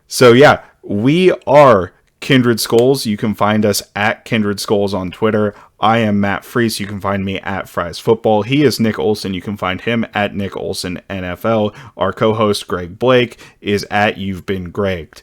Speaker 1: So yeah, we are Kindred Skulls. You can find us at Kindred Skulls on Twitter. I am Matt Freese. You can find me at Fries Football. He is Nick Olson. You can find him at Nick Olson NFL. Our co-host Gregg Blake is at You've Been Gregged.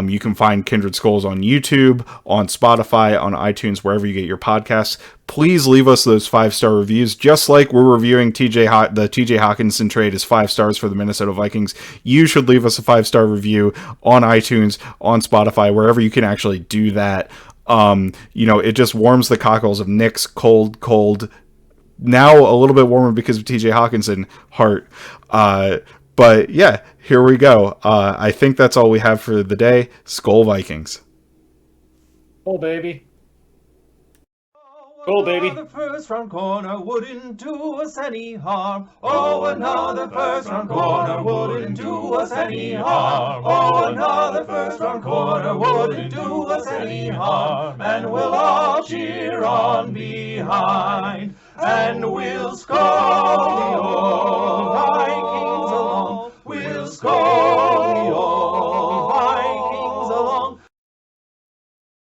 Speaker 1: You can find Kindred Skulls on YouTube, on Spotify, on iTunes, wherever you get your podcasts. Please leave us those 5-star reviews, just like we're reviewing the TJ Hockenson trade is 5 stars for the Minnesota Vikings. You should leave us a 5-star review on iTunes, on Spotify, wherever you can actually do that. It just warms the cockles of Nick's cold, now a little bit warmer because of TJ Hockenson heart. But yeah, here we go. I think that's all we have for the day. Skol Vikings.
Speaker 2: Oh, baby. Go, baby.
Speaker 3: The first round corner wouldn't do us any harm. Oh, another first round corner wouldn't do us any harm. Oh, another first round corner wouldn't do us any harm. And we'll all cheer on behind. And we'll